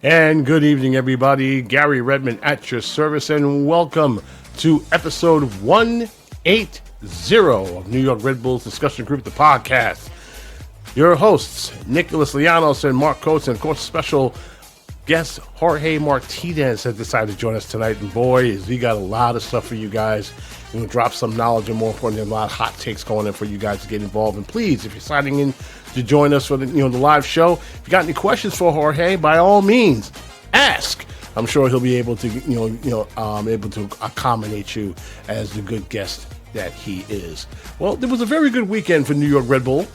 And good evening, everybody. Garry Redmond at your service, and welcome to episode 180 of New York Red Bulls Discussion Group, the podcast. Your hosts, Nicholas Llanos and Mark Coates, and of course, special guest Jorge Martinez has decided to join us tonight. And boy, is he got a lot of stuff for you guys. We'll drop some knowledge and, more importantly, a lot of hot takes going in for you guys to get involved. And please, if you're signing in to join us for the the live show, if you got any questions for Jorge, by all means, ask. I'm sure he'll be able to able to accommodate you as the good guest that he is. Well, there was a very good weekend for New York Red Bull.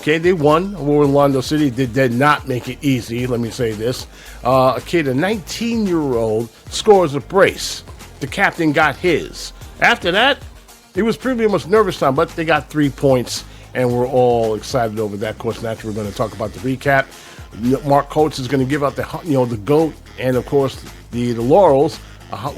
Okay, they won over in London City. They did not make it easy. Let me say this: a 19-year-old, scores a brace. The captain got his. After that, it was pretty much nervous time, but they got 3 points, and we're all excited over that. Of course, naturally, we're going to talk about the recap. Mark Coates is going to give out the GOAT, and of course the laurels.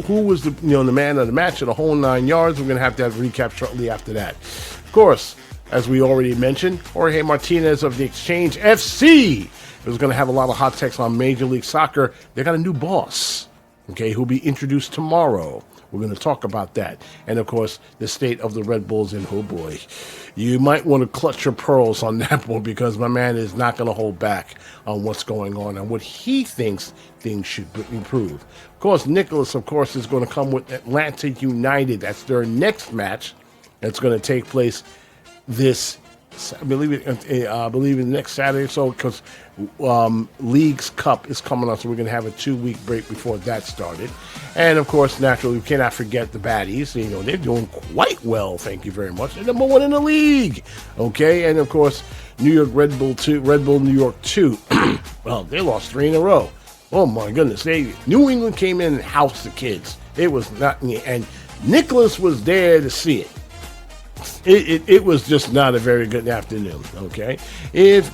Who was the man of the match of the whole 9 yards? We're going to have a recap shortly after that. Of course, as we already mentioned, Jorge Martinez of the Exchange FC is going to have a lot of hot takes on Major League Soccer. They got a new boss, who'll be introduced tomorrow. We're going to talk about that. And, of course, the state of the Red Bulls. And, oh, boy, you might want to clutch your pearls on that one, because my man is not going to hold back on what's going on and what he thinks things should improve. Of course, Nicholas, is going to come with Atlanta United. That's their next match. It's going to take place this, I believe next Saturday or so, because League's Cup is coming up, so we're going to have a 2-week break before that started. And, of course, naturally, we cannot forget the baddies. They're doing quite well, thank you very much. They're number one in the league, okay? And, of course, New York Red Bull New York 2. Well, they lost 3 in a row. Oh, my goodness. New England came in and housed the kids. It was not, and Nicholas was there to see it. It was just not a very good afternoon, okay? If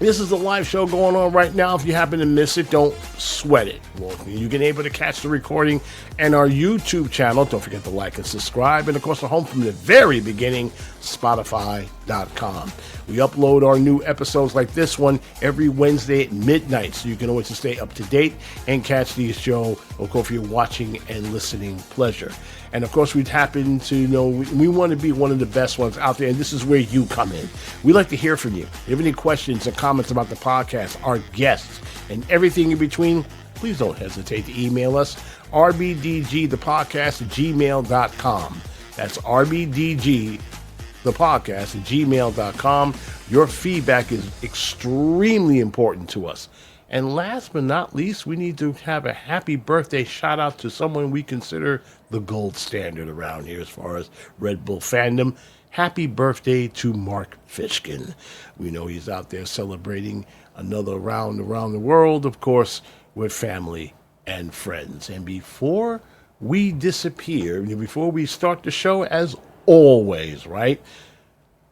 this is a live show going on right now, if you happen to miss it, don't sweat it. Well, you've been able to catch the recording and our YouTube channel. Don't forget to like and subscribe. And, of course, the home from the very beginning, Spotify.com. We upload our new episodes like this one every Wednesday at midnight, so you can always stay up to date and catch these shows, of course, for your watching and listening pleasure. And, of course, we happen to we want to be one of the best ones out there, and this is where you come in. We like to hear from you. If you have any questions or comments about the podcast, our guests, and everything in between, please don't hesitate to email us, rbdgthepodcast@gmail.com. That's rbdgthepodcast@gmail.com. Your feedback is extremely important to us. And last but not least, we need to have a happy birthday shout out to someone we consider the gold standard around here as far as Red Bull fandom. Happy birthday to Mark Fishkin. We know he's out there celebrating another round around the world, of course, with family and friends. And before we disappear, before we start the show, as always, right?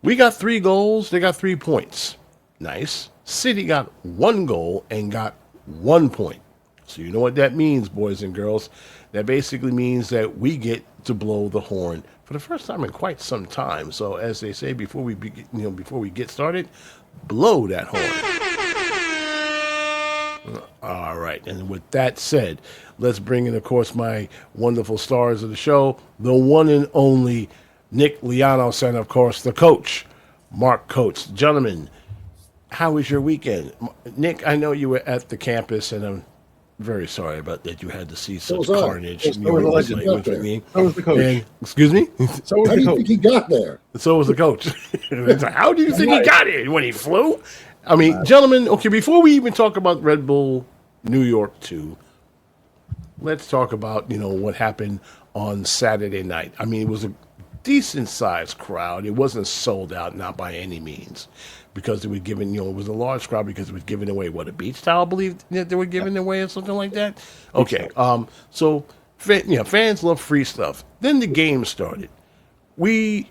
We got 3 goals, they got 3 points. Nice. City got 1 goal and got 1 point. So you know what that means, boys and girls. That basically means that we get to blow the horn for the first time in quite some time. So as they say, before we get started, blow that horn. All right. And with that said, let's bring in, of course, my wonderful stars of the show, the one and only Nick Llanos, and, of course, the coach, Mark Coates. Gentlemen, how was your weekend? Nick, I know you were at the campus, and I'm very sorry about that. You had to see such carnage. So was the coach. And, excuse me? So was How do you think he got there? So was the coach. It's like, how do you think he got here when he flew? I mean, gentlemen, okay, before we even talk about Red Bull New York 2, let's talk about, what happened on Saturday night. I mean, it was a decent-sized crowd. It wasn't sold out, not by any means, because they were giving, it was a large crowd because it was giving away, a beach towel, I believe that they were giving away or something like that? Okay, so, fans love free stuff. Then the game started.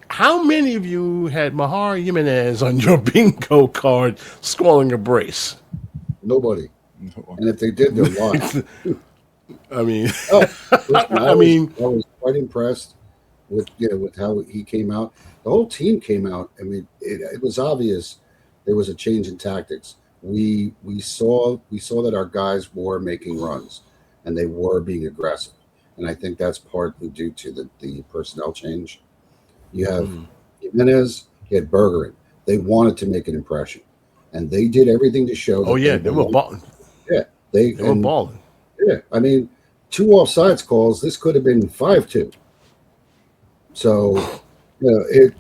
How many of you had Mahar Jimenez on your bingo card scoring a brace? Nobody. And if they did, they're lying. I mean, I was quite impressed with how he came out. The whole team came out. I mean, it was obvious there was a change in tactics we saw that our guys were making runs and they were being aggressive. And I think that's partly due to the personnel change. You have Jimenez, you had Bergeron. They wanted to make an impression, and they did everything to show. Oh yeah, they were balling. Yeah, they were balling. Yeah, I mean, 2 offsides calls. This could have been 5-2. So, it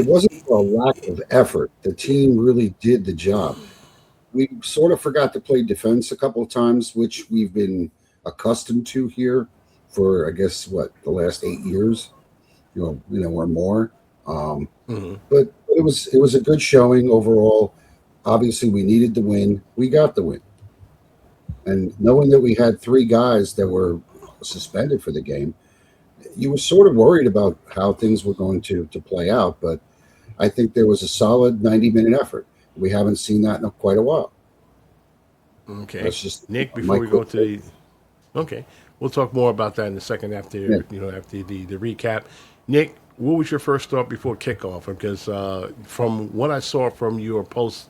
wasn't for a lack of effort. The team really did the job. We sort of forgot to play defense a couple of times, which we've been accustomed to here for, I guess, the last 8 years, or more. But it was a good showing overall. Obviously, we needed the win. We got the win. And knowing that we had 3 guys that were suspended for the game, you were sort of worried about how things were going to play out. But I think there was a solid 90-minute effort. We haven't seen that in quite a while. Okay. That's just Nick, before we go to the... Okay. We'll talk more about that in the second after, after the recap. Nick, what was your first thought before kickoff? Because from what I saw from your post,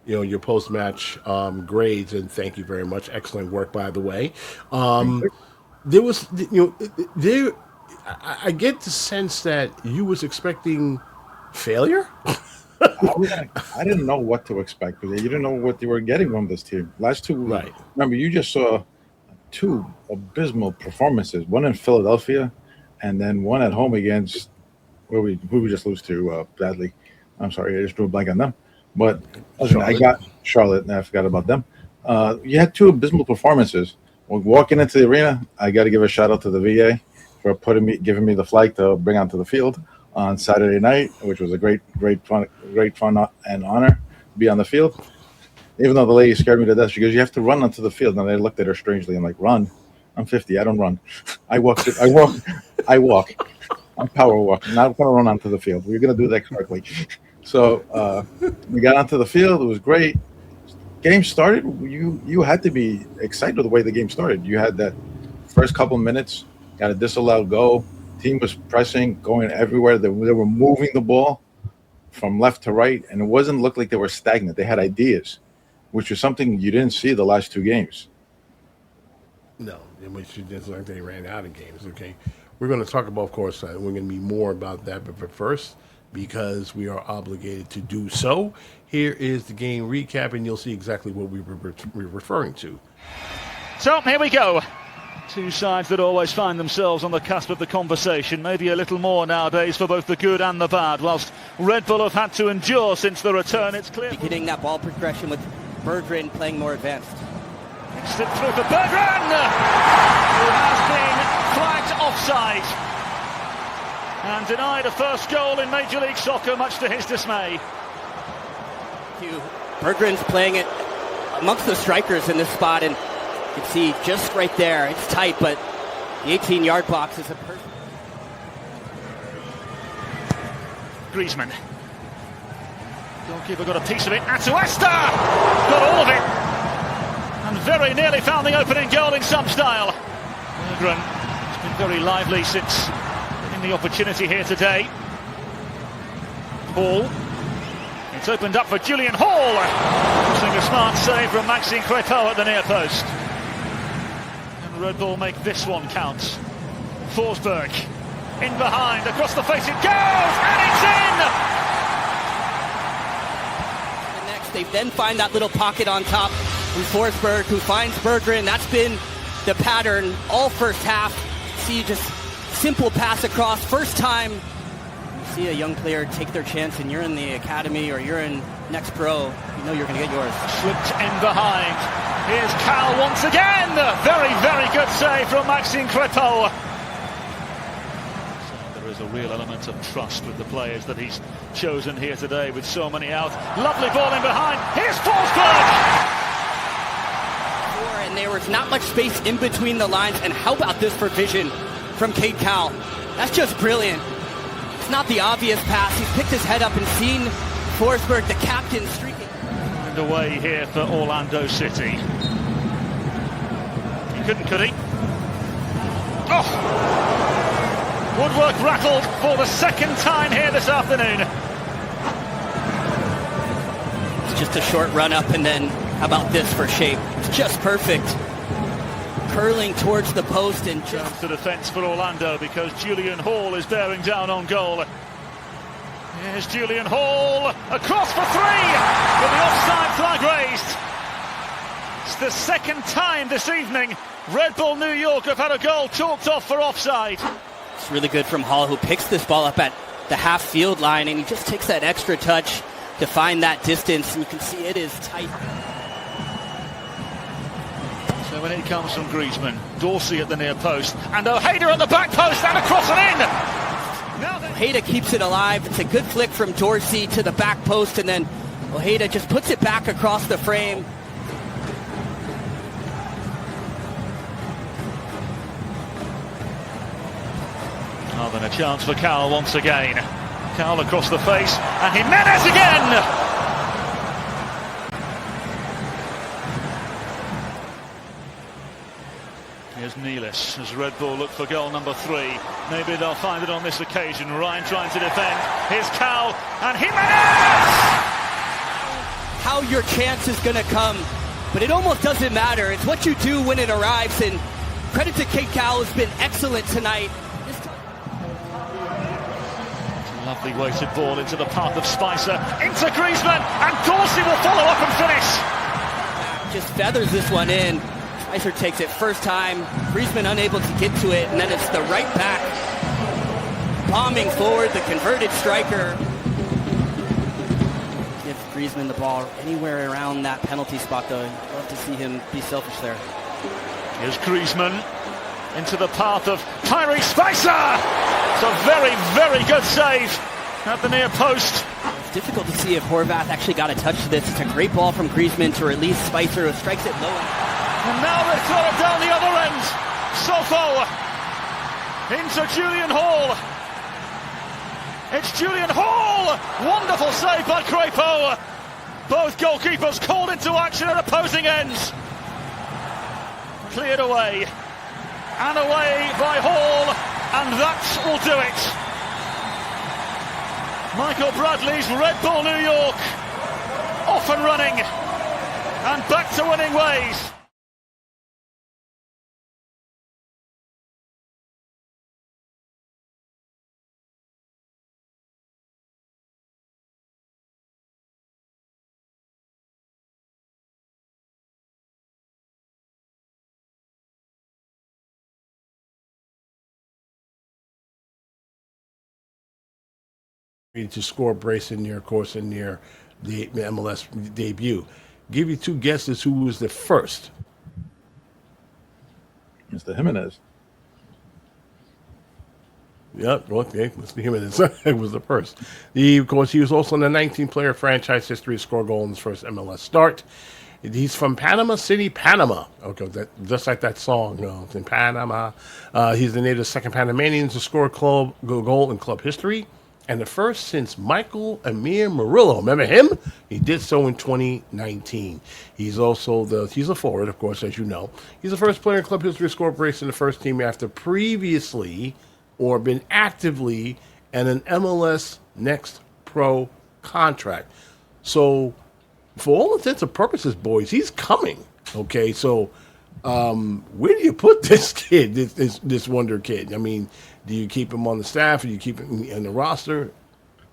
your post-match grades, and thank you very much, excellent work, by the way. There was, I get the sense that you was expecting failure. I didn't know what to expect because you didn't know what they were getting from this team. Last 2, right? Remember, you just saw 2 abysmal performances. One in Philadelphia, and then one at home against who we just lose to badly. I'm sorry, I just drew a blank on them. But I got Charlotte, and I forgot about them. You had 2 abysmal performances. Walking into the arena, I got to give a shout out to the VA for giving me the flight to bring onto the field on Saturday night, which was a great fun and honor to be on the field. Even though the lady scared me to death, she goes, "You have to run onto the field." And I looked at her strangely. I'm like, "Run? I'm 50. I don't run. I walk. I'm power walking. Not going to run onto the field. We're going to do that correctly." So we got onto the field. It was great. Game started. You had to be excited with the way the game started. You had that first couple minutes, got a disallowed goal. Team was pressing, going everywhere. They were moving the ball from left to right, and it wasn't look like they were stagnant. They had ideas, which was something you didn't see the last 2 games. No, which just like they ran out of games. Okay, we're going to talk about, of course, we're going to be more about that, but first, because we are obligated to do so, here is the game recap, and you'll see exactly what we're referring to. So here we go. 2 sides that always find themselves on the cusp of the conversation, maybe a little more nowadays for both the good and the bad, whilst Red Bull have had to endure since the return. It's clear. Beginning that ball progression with Bergeron playing more advanced. Slip through for Bergeron, who has been flagged offside and denied a first goal in Major League Soccer, much to his dismay. Bergeron's playing it amongst the strikers in this spot, and you can see just right there, it's tight, but the 18-yard box is a perfect. Griezmann. Goalkeeper got a piece of it. Atuesta got all of it, and very nearly found the opening goal in some style. Bergeron has been very lively since getting the opportunity here today. Hall. It's opened up for Julian Hall. Using a smart save from Maxime Crepeau at the near post. And Red Bull make this one count. Forsberg in behind, across the face it goes, and it's in! And next, they then find that little pocket on top with Forsberg, who finds Bergeron. That's been the pattern all first half. See, just simple pass across, first time. See a young player take their chance, and you're in the academy or you're in next pro, you know you're going to get yours. Slipped in behind. Here's Cal once again. Very, very good save from Maxime Crepeau. So there is a real element of trust with the players that he's chosen here today, with so many out. Lovely ball in behind. Here's Forsberg. And there was not much space in between the lines. And how about this for vision from Cade Cal? That's just brilliant. It's not the obvious pass. He's picked his head up and seen Forsberg, the captain, streaking. And away here for Orlando City. He couldn't, could he? Oh! Woodwork rattled for the second time here this afternoon. It's just a short run up, and then how about this for shape? It's just perfect. Curling towards the post and Chance to defence for Orlando because Julian Hall is bearing down on goal. Here's Julian Hall across for three with the offside flag raised. It's the second time this evening Red Bull New York have had a goal chalked off for offside. It's really good from Hall, who picks this ball up at the half field line, and he just takes that extra touch to find that distance, and you can see it is tight. So when it comes from Griezmann, Dorsey at the near post, and Ojeda at the back post, and across and in! Ojeda keeps it alive. It's a good flick from Dorsey to the back post, and then Ojeda just puts it back across the frame. Oh, then a chance for Cowell once again. Cowell across the face, and Jimenez again! Here's Nealis as Red Bull look for goal number 3. Maybe they'll find it on this occasion. Ryan trying to defend. Here's Cowell and Jimenez! How your chance is going to come, but it almost doesn't matter. It's what you do when it arrives, and credit to Kate Cowell, has been excellent tonight. Lovely weighted ball into the path of Spicer, into Griezmann, and Dorsey will follow up and finish. Just feathers this one in. Spicer takes it first time. Griezmann unable to get to it, and then it's the right back bombing forward, the converted striker. Give Griezmann the ball anywhere around that penalty spot, though. I'd love to see him be selfish there. Here's Griezmann into the path of Tyrese Spicer. It's a very, very good save at the near post. It's difficult to see if Horvath actually got a touch to this. It's a great ball from Griezmann to release Spicer, who strikes it low. And now they throw it down the other end. Sofo into Julian Hall. It's Julian Hall. Wonderful save by Crepeau. Both goalkeepers called into action at opposing ends. Cleared away. And away by Hall. And that will do it. Michael Bradley's Red Bull New York off and running. And back to winning ways. To score brace in their course in their the MLS debut. Give you two guesses who was the first. Mr. Jimenez. Yep, okay, Mr. Jimenez it was the first. Of course, he was also in the 19-player franchise history to score a goal in his first MLS start. He's from Panama City, Panama. Okay, just like that song, it's in Panama. He's the native second Panamanian to score a goal in club history, and the first since Michael Amir Murillo. Remember him? He did so in 2019. He's also he's a forward, of course, as you know. He's the first player in club history to score a brace in the first team after previously or been actively in an MLS Next Pro contract. So, for all intents and purposes, boys, he's coming. Okay, so where do you put this kid, this wonder kid? I mean, do you keep him on the staff? Or do you keep him in the roster?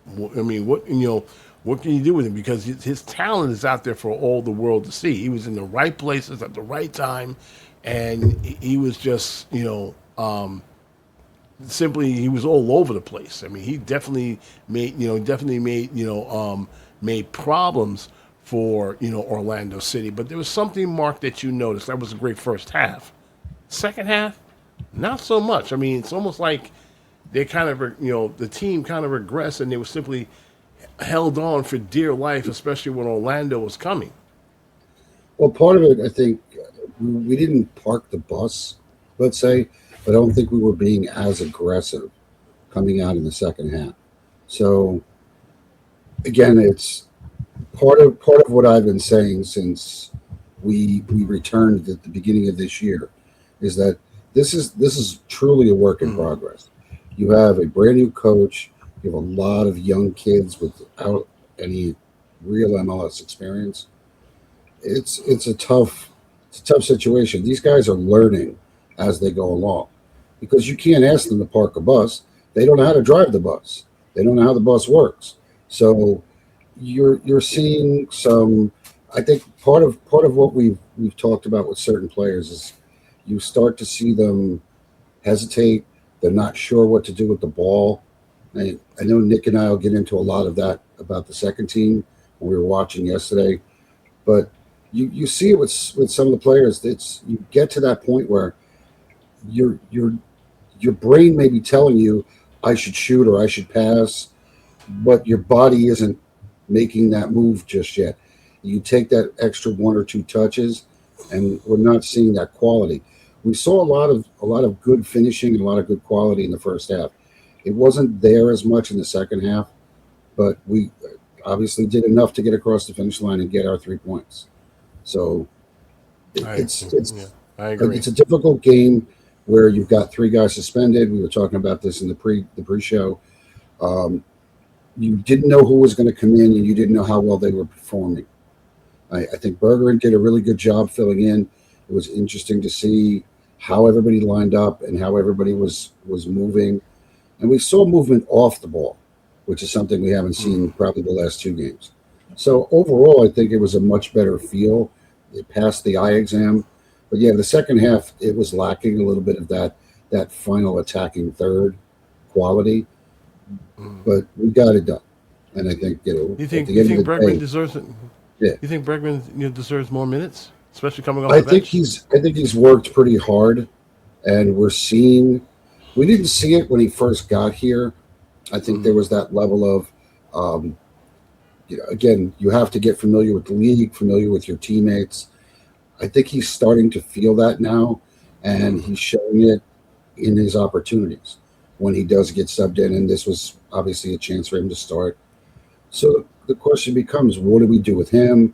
I mean, what can you do with him? Because his talent is out there for all the world to see. He was in the right places at the right time, and he was just, simply he was all over the place. I mean, he definitely made problems for Orlando City. But there was something, Mark, that you noticed. That was a great first half. Second half, not so much. I mean, it's almost like they kind of, the team kind of regressed, and they were simply held on for dear life, especially when Orlando was coming. Well, part of it, I think, we didn't park the bus, let's say, but I don't think we were being as aggressive coming out in the second half. So, again, it's part of what I've been saying since we returned at the beginning of this year is that this is truly a work in progress. You have a brand new coach. You have a lot of young kids without any real MLS experience. It's a tough situation. These guys are learning as they go along, because you can't ask them to park a bus. They don't know how to drive the bus. They don't know how the bus works. So you're seeing some. I think part of what we've talked about with certain players is you start to see them hesitate. They're not sure what to do with the ball. I know Nick and I will get into a lot of that about the second team when we were watching yesterday, but you see it with some of the players. You get to that point where your brain may be telling you I should shoot or I should pass, but your body isn't making that move just yet. You take that extra one or two touches, and we're not seeing that quality. We saw a lot of good finishing and a lot of good quality in the first half. It wasn't there as much in the second half, but we obviously did enough to get across the finish line and get our 3 points. So I agree. It's a difficult game where you've got 3 guys suspended. We were talking about this in the pre-show. You didn't know who was going to come in, and you didn't know how well they were performing. I think Bergeron did a really good job filling in. It was interesting to see how everybody lined up and how everybody was moving. And we saw movement off the ball, which is something we haven't seen probably the last 2 games. So overall, I think it was a much better feel. It passed the eye exam. But yeah, the second half, it was lacking a little bit of that final attacking third quality. But we got it done. And I think, you think Bergman deserves it? Yeah. You think Bergman deserves more minutes, especially coming off the bench? I think he's worked pretty hard, and we didn't see it when he first got here. I think there was that level of again, you have to get familiar with the league, familiar with your teammates. I think he's starting to feel that now, and he's showing it in his opportunities when he does get subbed in, and this was obviously a chance for him to start. So the question becomes, what do we do with him?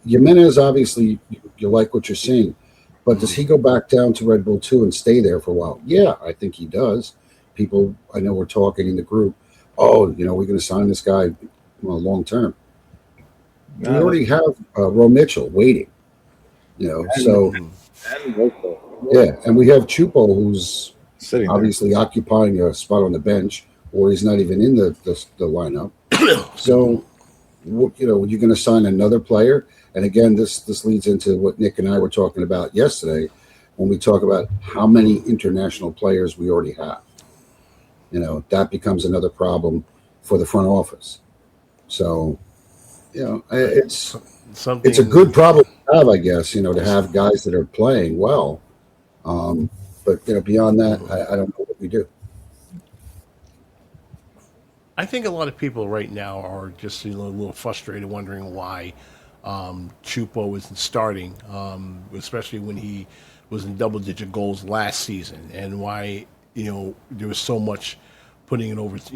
Jimenez, obviously, you like what you're seeing, but does he go back down to Red Bull 2 and stay there for a while? Yeah, I think he does. People, I know, we're talking in the group, we're going to sign this guy long term. We already have Ro Mitchell waiting, so yeah, and we have Chupo, who's sitting obviously there, occupying a spot on the bench, or he's not even in the lineup. So, you're going to sign another player, and again, this leads into what Nick and I were talking about yesterday when we talk about how many international players we already have. That becomes another problem for the front office. So, it's a good problem to have, I guess, to have guys that are playing well. But, beyond that, I don't know what we do. I think a lot of people right now are just a little frustrated, wondering why Chupo isn't starting, especially when he was in double-digit goals last season, and why there was so much putting it over with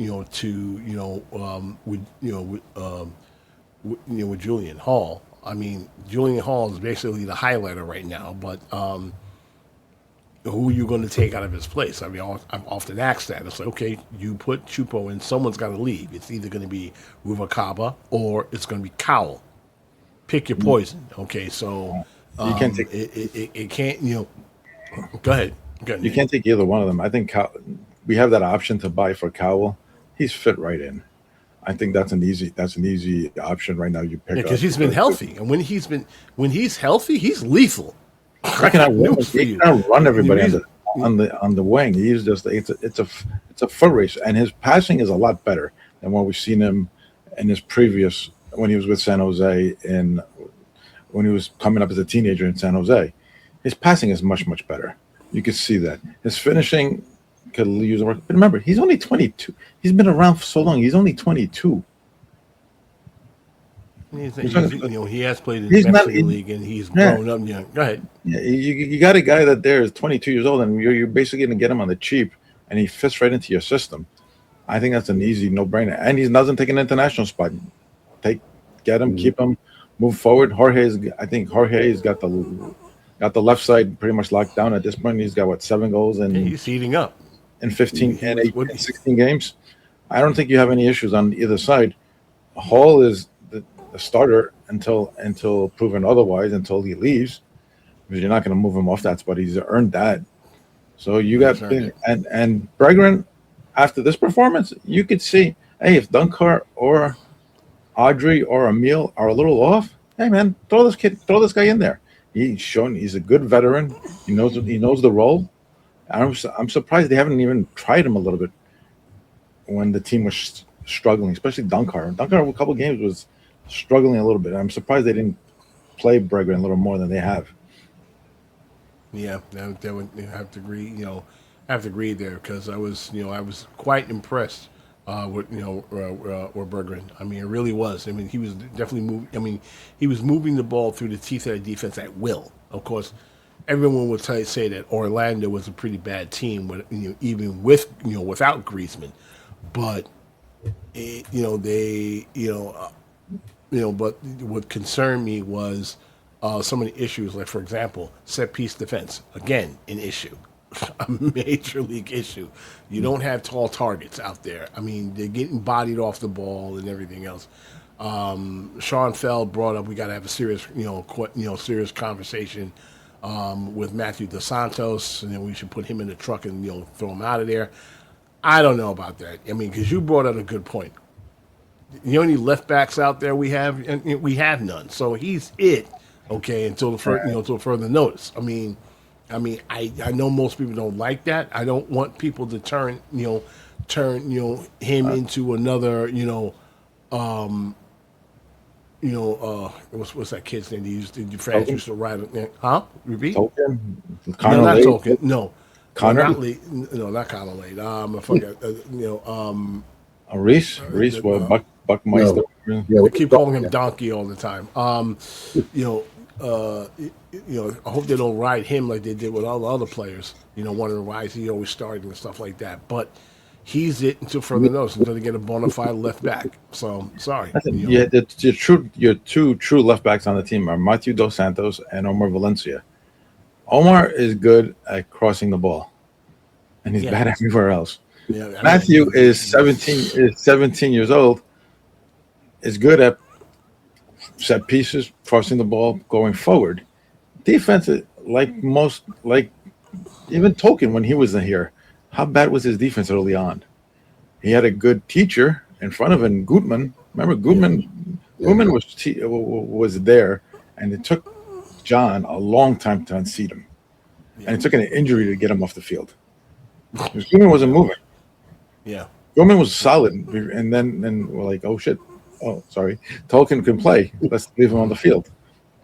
Julian Hall. I mean, Julian Hall is basically the highlighter right now, but who are you going to take out of his place? I mean, I'm often asked that. It's like, okay, you put Chupo in, someone's got to leave. It's either going to be Ruvalcaba or it's going to be Cowell. Pick your poison. Okay, so you can't take it. Can't Go ahead. You can't take either one of them. I think we have that option to buy for Cowell. He's fit right in. I think that's an easy option right now. You pick because he's been healthy, and when he's healthy, he's lethal. He can run everybody on the wing. He's just it's a foot race, and his passing is a lot better than what we've seen him in his previous when he was with San Jose and when he was coming up as a teenager in San Jose. His passing is much better. You can see that his finishing could use the work. But remember, he's only 22. He's been around for so long. He's only 22. He has played in the Mexican League, and he's grown up. Yeah, go ahead. Yeah, you got a guy that there is 22 years old, and you're basically going to get him on the cheap, and he fits right into your system. I think that's an easy no-brainer, and he doesn't take an international spot. Get him, keep him, move forward. I think Jorge's got the left side pretty much locked down at this point. He's got 7 goals, and he's heating up in 16 games. I don't think you have any issues on either side. Hall is the starter until proven otherwise, until he leaves, because you're not going to move him off that spot. He's earned that. So you got and Bregman, after this performance, you could see, hey, if Dunkar or Audrey or Emil are a little off, hey man, throw this guy in there. He's shown he's a good veteran. He knows the role. I'm surprised they haven't even tried him a little bit when the team was struggling, especially Dunkar. Dunkar, a couple games was struggling a little bit. I'm surprised they didn't play Bregman a little more than they have. Yeah, they would have to agree. Have to agree there, because I was quite impressed with Berggren. I mean, it really was. I mean, he was definitely moving. I mean, he was moving the ball through the teeth of the defense at will. Of course, everyone would say that Orlando was a pretty bad team, even without Griezmann. But but what concerned me was some of the issues, like, for example, set piece defense. Again, an issue, a major league issue. You don't have tall targets out there. I mean, they're getting bodied off the ball and everything else. Sean Feld brought up we got to have a serious, serious conversation with Matthew DeSantos, and then we should put him in the truck and throw him out of there. I don't know about that. I mean, because you brought up a good point. The only left backs out there we have, and we have none. So he's it. Okay, until further notice. I mean, I know most people don't like that. I don't want people to turn him into another what's that kid's name? Used to write it. Huh? Repeat? Tolkien? No, not Tolkien. No. Connor? Not Connor Lade. I forget. Reese, Buckmeister. Yeah, I keep calling him Donkey all the time. I hope they don't ride him like they did with all the other players. Wondering why is he always starting and stuff like that. But he's it until further notice, until they get a bona fide left back. So sorry. Your two true left backs on the team are Matthew Dos Santos and Omar Valencia. Omar is good at crossing the ball, and he's bad everywhere else. Yeah, Matthew is 17 years old. Is good at set pieces, crossing the ball, going forward. Defense, like even Tolkien when he was in here, how bad was his defense early on? He had a good teacher in front of him, Gutman. Remember Gutman? Yeah. Gutman was there, and it took John a long time to unseat him, and it took an injury to get him off the field. Because Gutman wasn't moving. Yeah, Gutman was solid, and then we're like, oh shit. Oh, sorry. Tolkien can play. Let's leave him on the field.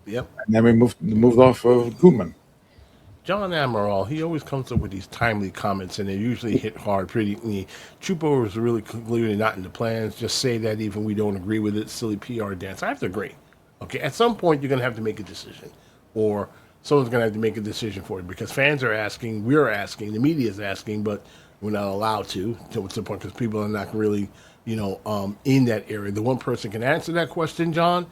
Yep. And then we moved off of Gutman. John Amaral, he always comes up with these timely comments, and they usually hit hard. Chupo was really clearly not in the plans. Just say that even we don't agree with it. Silly PR dance. I have to agree. Okay, at some point you're going to have to make a decision, or someone's going to have to make a decision for you, because fans are asking, we're asking, the media is asking, but we're not allowed to the point, because people are not really in that area. The one person can answer that question, John,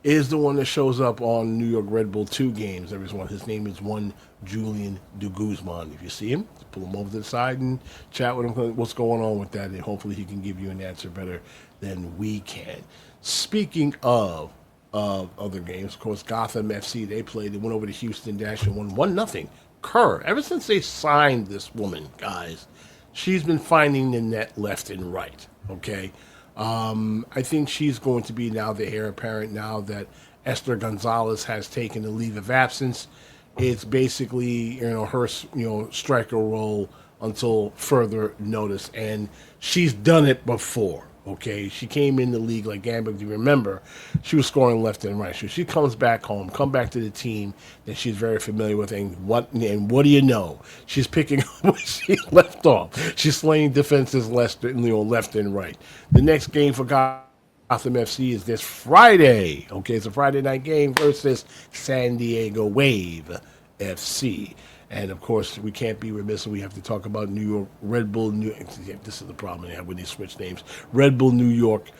is the one that shows up on New York Red Bull 2 games. Everyone, his name is one Julian de Guzman. If you see him, pull him over to the side and chat with him. What's going on with that? And hopefully he can give you an answer better than we can. Speaking of other games, of course, Gotham FC, they went over to Houston Dash and won 1-0. Kerr, ever since they signed this woman, guys, she's been finding the net left and right. Okay, I think she's going to be now the heir apparent now that Esther Gonzalez has taken a leave of absence. It's basically her striker role until further notice, and she's done it before. Okay, she came in the league like Gambit. You remember, she was scoring left and right. So she comes back home, come back to the team that she's very familiar with, and what do you know? She's picking up where she left off. She's slaying defenses left and right. The next game for Gotham FC is this Friday. Okay, it's a Friday night game versus San Diego Wave FC. And, of course, we can't be remiss. We have to talk about New York Red Bull. This is the problem they have when they switch names. Red Bull New York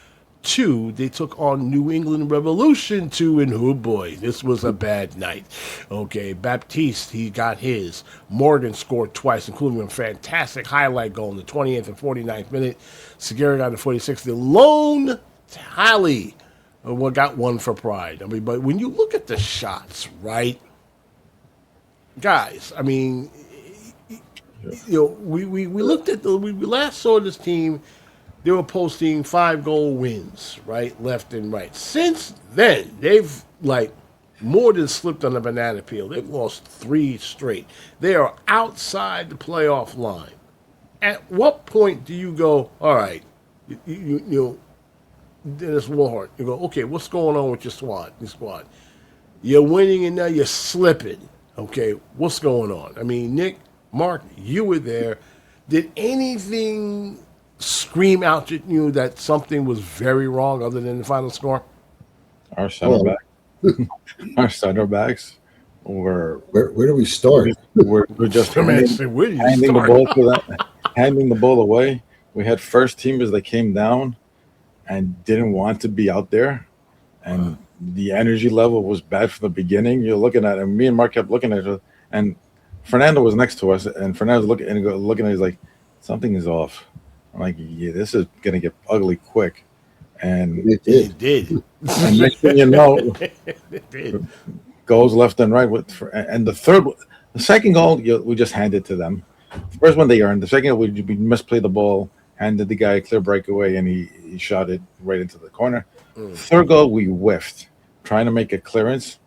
2. They took on New England Revolution 2. And, oh, boy, this was a bad night. Okay, Baptiste, he got his. Morgan scored twice, including a fantastic highlight goal in the 28th and 49th minute. Segura got the 46th. The lone tally got one for pride. I mean, but when you look at the shots, right, guys, I mean, we looked at we last saw this team. They were posting 5-goal wins, right, left and right. Since then, they've more than slipped on the banana peel. They've lost 3 straight. They are outside the playoff line. At what point do you go, all right, Dennis Warhart, you go, okay, what's going on with your squad? You're winning and now you're slipping. Okay, what's going on? I mean, Nick, Mark, you were there. Did anything scream out at you that something was very wrong other than the final score? Our center backs were. Where do we start? We're just handing the ball away. We had first teamers that came down and didn't want to be out there, and the energy level was bad from the beginning. You're looking at it, and me and Mark kept looking at it, and Fernando was next to us, and Fernando was looking at it, he's like, something is off. I'm like, yeah, this is gonna get ugly quick, and it did. And next thing you know, It did. goals left and right. And the second goal, we just handed to them. The first one they earned. The second we misplayed the ball, handed the guy a clear breakaway, and he shot it right into the corner. Third goal, we whiffed, trying to make a clearance.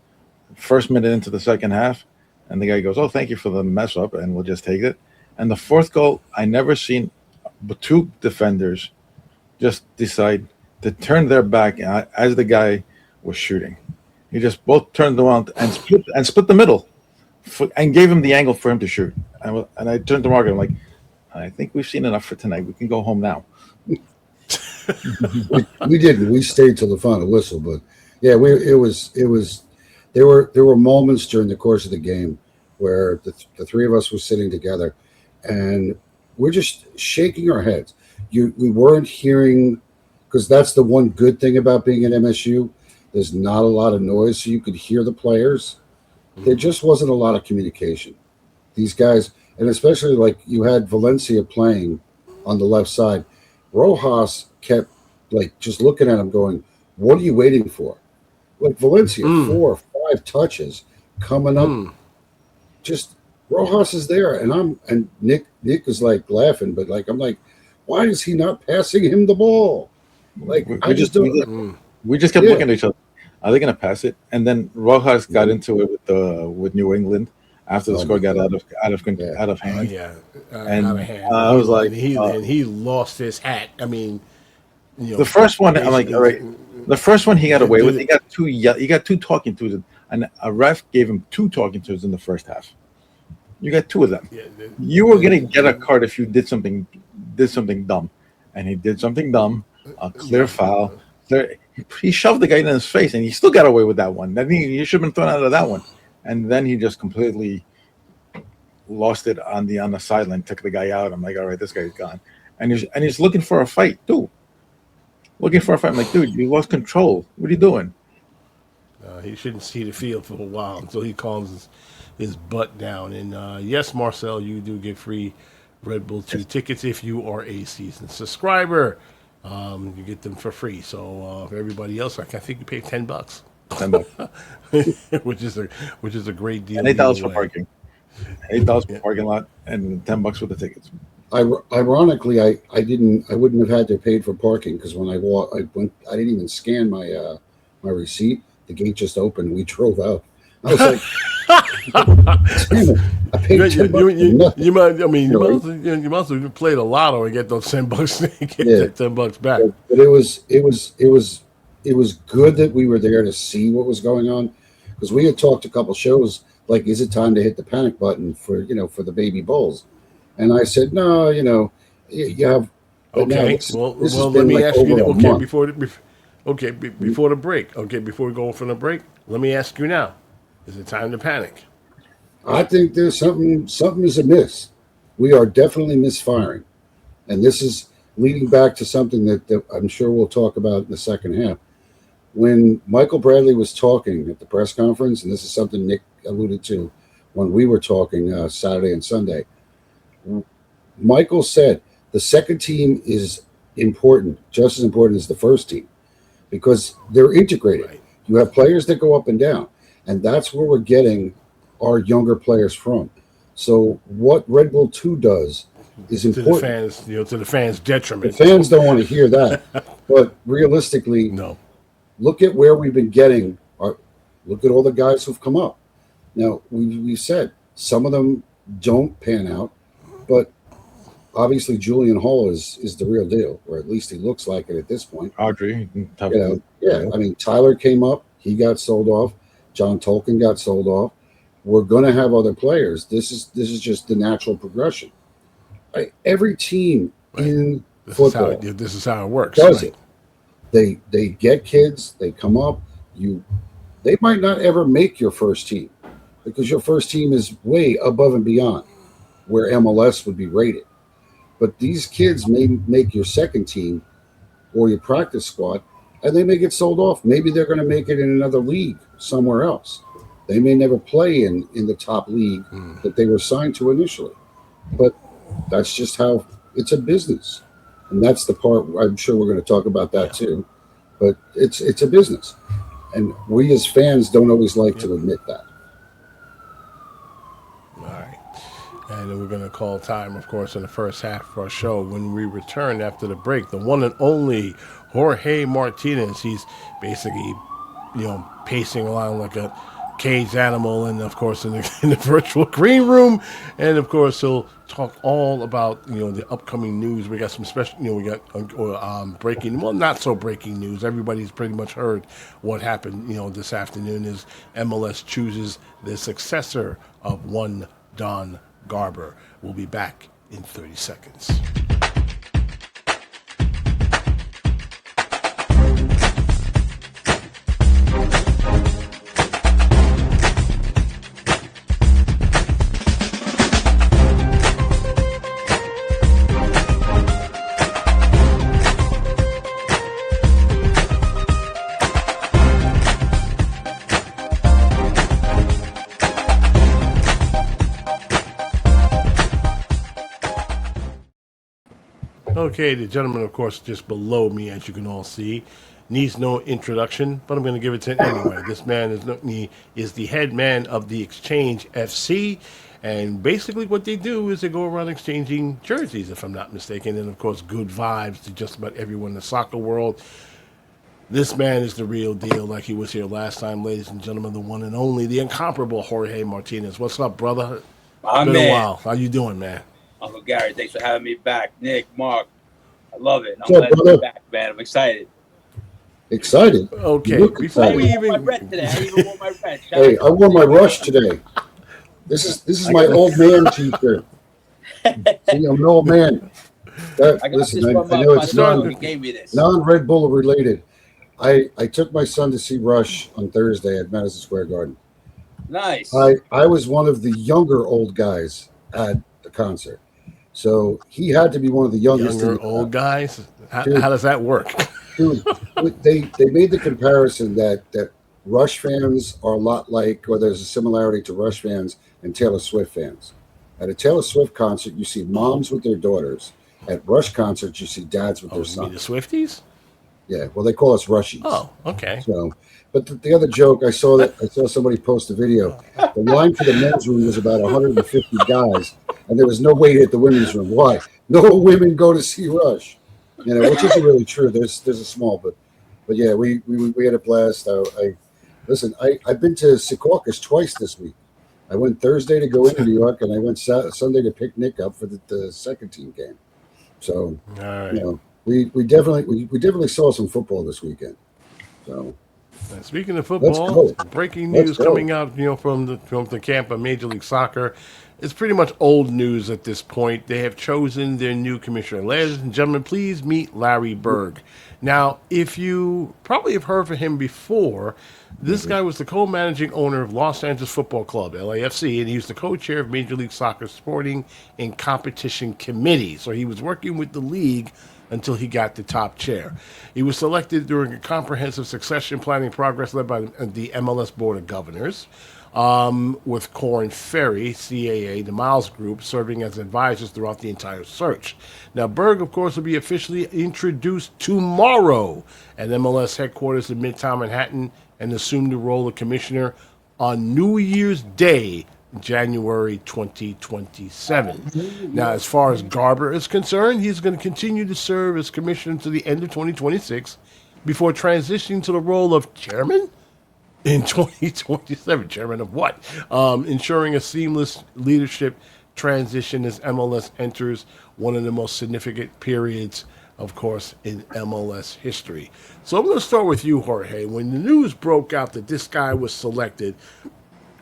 First minute into the second half, and the guy goes, "Oh, thank you for the mess up," and we'll just take it. And the fourth goal, I never seen but 2 defenders just decide to turn their back as the guy was shooting. He just both turned around and split the middle, and gave him the angle for him to shoot. And I turned to Mark and I'm like, I think we've seen enough for tonight. We can go home now. we didn't. We stayed till the final whistle, but yeah, there were moments during the course of the game where the 3 of us were sitting together, and we're just shaking our heads. We weren't hearing, because that's the one good thing about being at MSU. There's not a lot of noise, so you could hear the players. There just wasn't a lot of communication. These guys, and especially you had Valencia playing on the left side. Rojas kept just looking at him going, what are you waiting for? Valencia, 4 or 5 touches coming up. Just Rojas is there, and Nick is laughing, but I'm like, why is he not passing him the ball? We just kept looking at each other. Are they going to pass it? And then Rojas got into it with New England after the score got out of hand. Out of hand. I was like, and he lost his hat. I mean, the first one, I'm like, all right. The first one he got away with. He got 2 talking tos, and a ref gave him 2 talking tos in the first half. You got 2 of them. You were going to get a card if you did something dumb, and he did something dumb. A clear foul. He shoved the guy in his face, and he still got away with that one. I think he should have been thrown out of that one. And then he just completely lost it on the sideline, took the guy out. I'm like, all right, this guy's gone. And he's looking for a fight too. I'm like, dude, you lost control. What are you doing? He shouldn't see the field for a while until he calms his butt down. And yes, Marcel, you do get free Red Bull 2 tickets if you are a seasoned subscriber. You get them for free. So for everybody else, I think you pay $10. $10, which is a great deal. And $8 for parking. $8 for parking lot, and $10 for the tickets. Ironically, I wouldn't have had to pay for parking, because when I didn't even scan my receipt. The gate just opened. And we drove out. I was like, I paid $10. You might as well play the lotto and get those $10 and get that $10 back. But it was good that we were there to see what was going on, because we had talked a couple shows is it time to hit the panic button for the baby Bulls? And I said, no, you have. Okay. Let me ask you. Before the break. Okay, before we go from the break, let me ask you now: is it time to panic? I think there's something is amiss. We are definitely misfiring, and this is leading back to something that I'm sure we'll talk about in the second half. When Michael Bradley was talking at the press conference, and this is something Nick alluded to when we were talking Saturday and Sunday, Michael said the second team is important, just as important as the first team. because they're integrated. Right. You have players that go up and down, and that's where we're getting our younger players from. So what Red Bull 2 does is important. To the fans' detriment. The fans don't want to hear that, but realistically, no. Look at where we've been getting. Look at all the guys who've come up. Now we said some of them don't pan out, but obviously Julian Hall is the real deal, or at least he looks like it at this point. Audrey, I mean, Tyler came up, he got sold off. John Tolkien got sold off. We're going to have other players. This is just the natural progression. Every team in football, this is how it works. Does it? They get kids. They come up. They might not ever make your first team because your first team is way above and beyond where MLS would be rated. But these kids may make your second team or your practice squad, and they may get sold off. Maybe they're going to make it in another league somewhere else. They may never play in the top league that they were signed to initially. But that's just how it's a business. And that's the part I'm sure we're going to talk about that too. But it's a business. And we as fans don't always like to admit that. All right. And then we're going to call time, of course, in the first half of our show. When we return after the break, the one and only Jorge Martinez. He's basically, pacing around like a caged animal, and of course in the virtual green room, and of course he'll talk all about the upcoming news. We got some special, we got breaking, well, not so breaking news. Everybody's pretty much heard what happened. This afternoon is MLS chooses the successor of one Don Garber. We'll be back in 30 seconds. Okay, the gentleman, of course, just below me, as you can all see, needs no introduction, but I'm going to give it to him anyway. This man is the head man of the Exchange FC, and basically what they do is they go around exchanging jerseys, if I'm not mistaken, and of course good vibes to just about everyone in the soccer world. This man is the real deal, like he was here last time, ladies and gentlemen, the one and only, the incomparable Jorge Martinez. What's up, brother? My It's been man. a while. How you doing, man? Uncle Garry, thanks for having me back. Nick, Mark, I love it. I'm What's up, glad to brother? be back, man. I'm excited. Excited? Okay, You look before excited. we I wore my even... red today. I even wore my red. Shout Hey, out I to wore my Nick. Rush today. This is my old man t-shirt. See, I'm an old man. I got Listen, this from I know my it's son. He gave me this. non-Red Bull related. I took my son to see Rush on Thursday at Madison Square Garden. Nice. I was one of the younger old guys at the concert. So he had to be one of the youngest. Younger old guys? How Dude. does that work? Dude, they made the comparison that Rush fans are a lot like, or there's a similarity to Rush fans and Taylor Swift fans. At a Taylor Swift concert, you see moms with their daughters. At Rush concerts, you see dads with their You mean the sons. Swifties? Yeah, well, they call us Rushies. Oh, okay. So, but the other joke, I saw somebody post a video. The line for the men's room was about 150 guys, and there was no wait at the women's room. Why? No women go to see Rush, which isn't really true. There's a small, but yeah, we had a blast. I've been to Secaucus twice this week. I went Thursday to go into New York, and I went Sunday to pick Nick up for the second team game. So, All right. we definitely saw some football this weekend. So. And speaking of Let's football, go. breaking Let's news go. coming out, from the camp of Major League Soccer. It's pretty much old news at this point. They have chosen their new commissioner. Ladies and gentlemen, please meet Larry Berg. Now, if you probably have heard from him before, this guy was the co-managing owner of Los Angeles Football Club, LAFC, and he was the co-chair of Major League Soccer Sporting and Competition Committee. So he was working with the league until he got the top chair. He was selected during a comprehensive succession planning progress led by the MLS Board of Governors, with Korn Ferry, CAA, the Miles Group, serving as advisors throughout the entire search. Now, Berg, of course, will be officially introduced tomorrow at MLS headquarters in Midtown Manhattan and assume the role of commissioner on New Year's Day, January 2027. Now, as far as Garber is concerned, he's going to continue to serve as commissioner to the end of 2026 before transitioning to the role of chairman in 2027. Chairman of what? Ensuring a seamless leadership transition as MLS enters one of the most significant periods, of course, in MLS history. So I'm going to start with you, Jorge. When the news broke out that this guy was selected,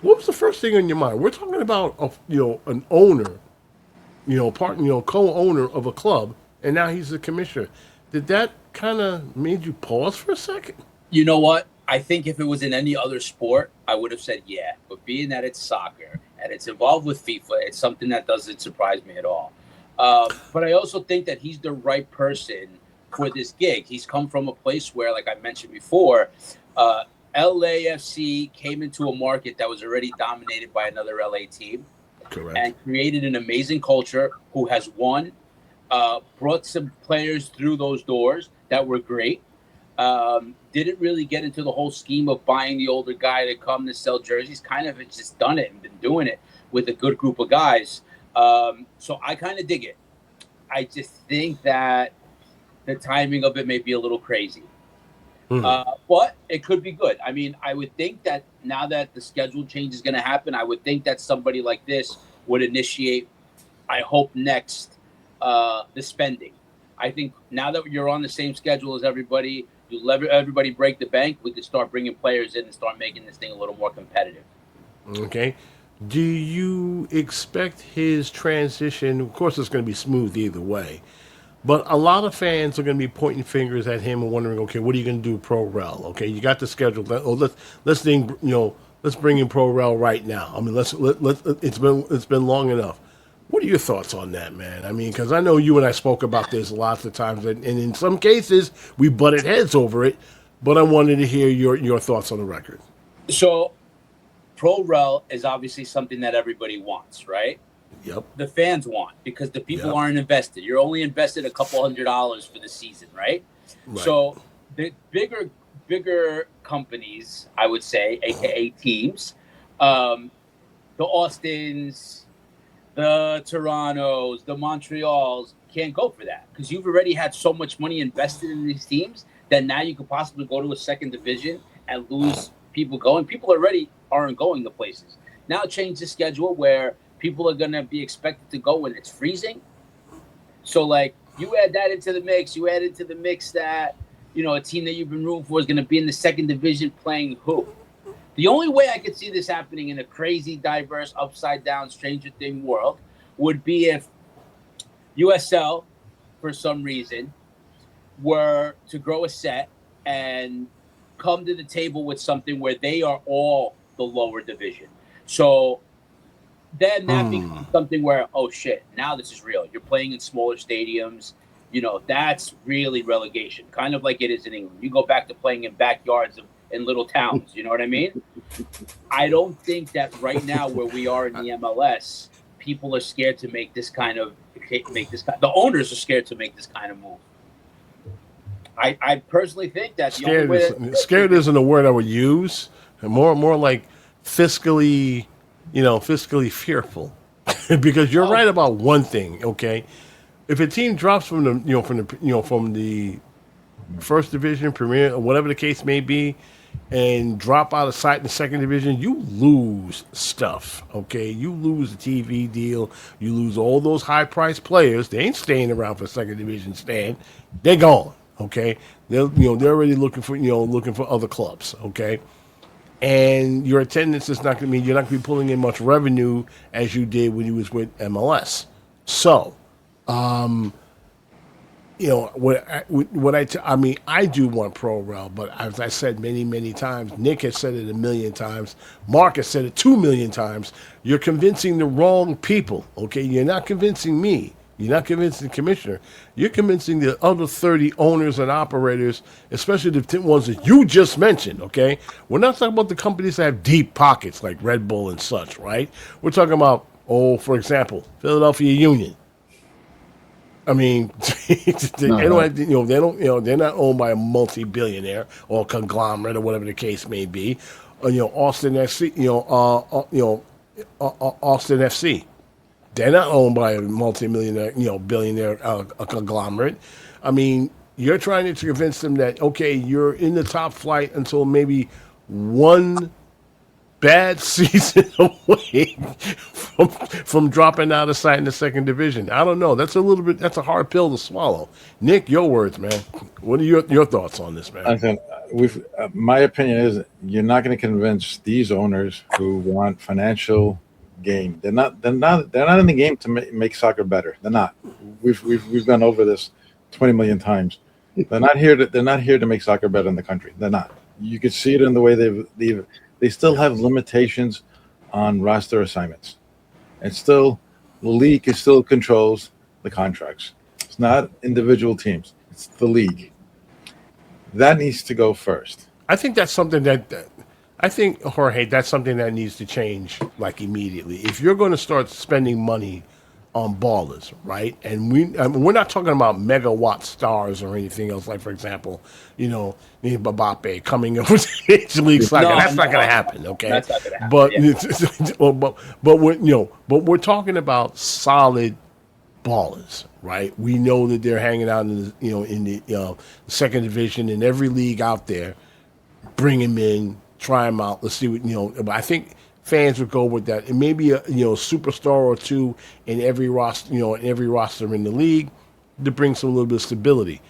what was the first thing on your mind? We're talking about an owner, co-owner of a club, and now he's the commissioner. Did that kind of made you pause for a second? You know what? I think if it was in any other sport, I would have said yeah. But being that it's soccer and it's involved with FIFA, it's something that doesn't surprise me at all. But I also think that he's the right person for this gig. He's come from a place where, like I mentioned before, LAFC came into a market that was already dominated by another LA team. Correct. And created an amazing culture who has won, brought some players through those doors that were great. Didn't really get into the whole scheme of buying the older guy to come to sell jerseys. Kind of just done it and been doing it with a good group of guys. So I kind of dig it. I just think that the timing of it may be a little crazy. But it could be good. I mean, I would think that now that the schedule change is going to happen, I would think that somebody like this would initiate, I hope, next the spending. I think now that you're on the same schedule as everybody, you let everybody break the bank, we could start bringing players in and start making this thing a little more competitive. Okay. Do you expect his transition? Of course, it's going to be smooth either way. But a lot of fans are going to be pointing fingers at him and wondering, okay, what are you going to do pro rel? Okay, you got the schedule. Let's bring in pro rel right now. I mean, it's been long enough. What are your thoughts on that, man? I mean, because I know you and I spoke about this lots of times, and in some cases we butted heads over it. But I wanted to hear your thoughts on the record. So, pro rel is obviously something that everybody wants, right? Yep. The fans want, because the people aren't invested. You're only invested a couple $100 for the season, right? So the bigger companies, I would say, aka teams, the Austins, the Torontos, the Montreals can't go for that, because you've already had so much money invested in these teams that now you could possibly go to a second division and lose people going. People already aren't going to places. Now change the schedule where people are going to be expected to go when it's freezing. So, like, you add that into the mix. You add into the mix that, a team that you've been rooting for is going to be in the second division playing who? The only way I could see this happening in a crazy, diverse, upside-down, Stranger Thing world would be if USL, for some reason, were to grow a set and come to the table with something where they are all the lower division. So then that becomes something where, oh shit, now this is real. You're playing in smaller stadiums. That's really relegation, kind of like it is in England. You go back to playing in backyards in little towns. You know what I mean? I don't think that right now where we are in the MLS, people are scared to make this kind of the owners are scared to make this kind of move. I personally think that scared isn't a word I would use. More like fiscally fearful, because you're right about one thing. Okay, if a team drops from the first division, Premier, or whatever the case may be, and drop out of sight in the second division, you lose stuff. Okay, you lose the TV deal, you lose all those high priced players. They ain't staying around for second division stand. They're gone. Okay, they're already looking for other clubs. Okay. And your attendance is not going to mean you're not going to be pulling in much revenue as you did when you was with MLS. So, I do want pro rel, but as I said many times, Nick has said it 1,000,000 times, Mark has said it 2,000,000 times. You're convincing the wrong people. Okay, you're not convincing me. You're not convincing the commissioner. You're convincing the other 30 owners and operators, especially the ones that you just mentioned, okay? We're not talking about the companies that have deep pockets like Red Bull and such, right? We're talking about, for example, Philadelphia Union. I mean, they're not owned by a multi-billionaire or conglomerate or whatever the case may be. Austin FC, Austin FC. They're not owned by a multi-millionaire, billionaire conglomerate. I mean, you're trying to convince them that, okay, you're in the top flight until maybe one bad season away from dropping out of sight in the second division. I don't know. That's a hard pill to swallow. Nick, your words, man. What are your thoughts on this, man? I think my opinion is you're not going to convince these owners who want financial gain. They're not in the game to make soccer better. They're not. We've gone over this 20 million times. They're not here to make soccer better in the country. They're not. You could see it in the way they still have limitations on roster assignments. And still, the league still controls the contracts. It's not individual teams. It's the league. That needs to go first. I think that's something Jorge, that's something that needs to change like immediately. If you're going to start spending money on ballers, right? And we're not talking about megawatt stars or anything else. Like, for example, Mbappe coming over to Major League Soccer. That's not going to happen. Okay, that's not going to happen. But we're talking about solid ballers, right? We know that they're hanging out in the second division in every league out there. Bring them in, try them out. Let's see what But I think fans would go with that, and maybe a superstar or two in every roster, in the league to bring some little bit of stability.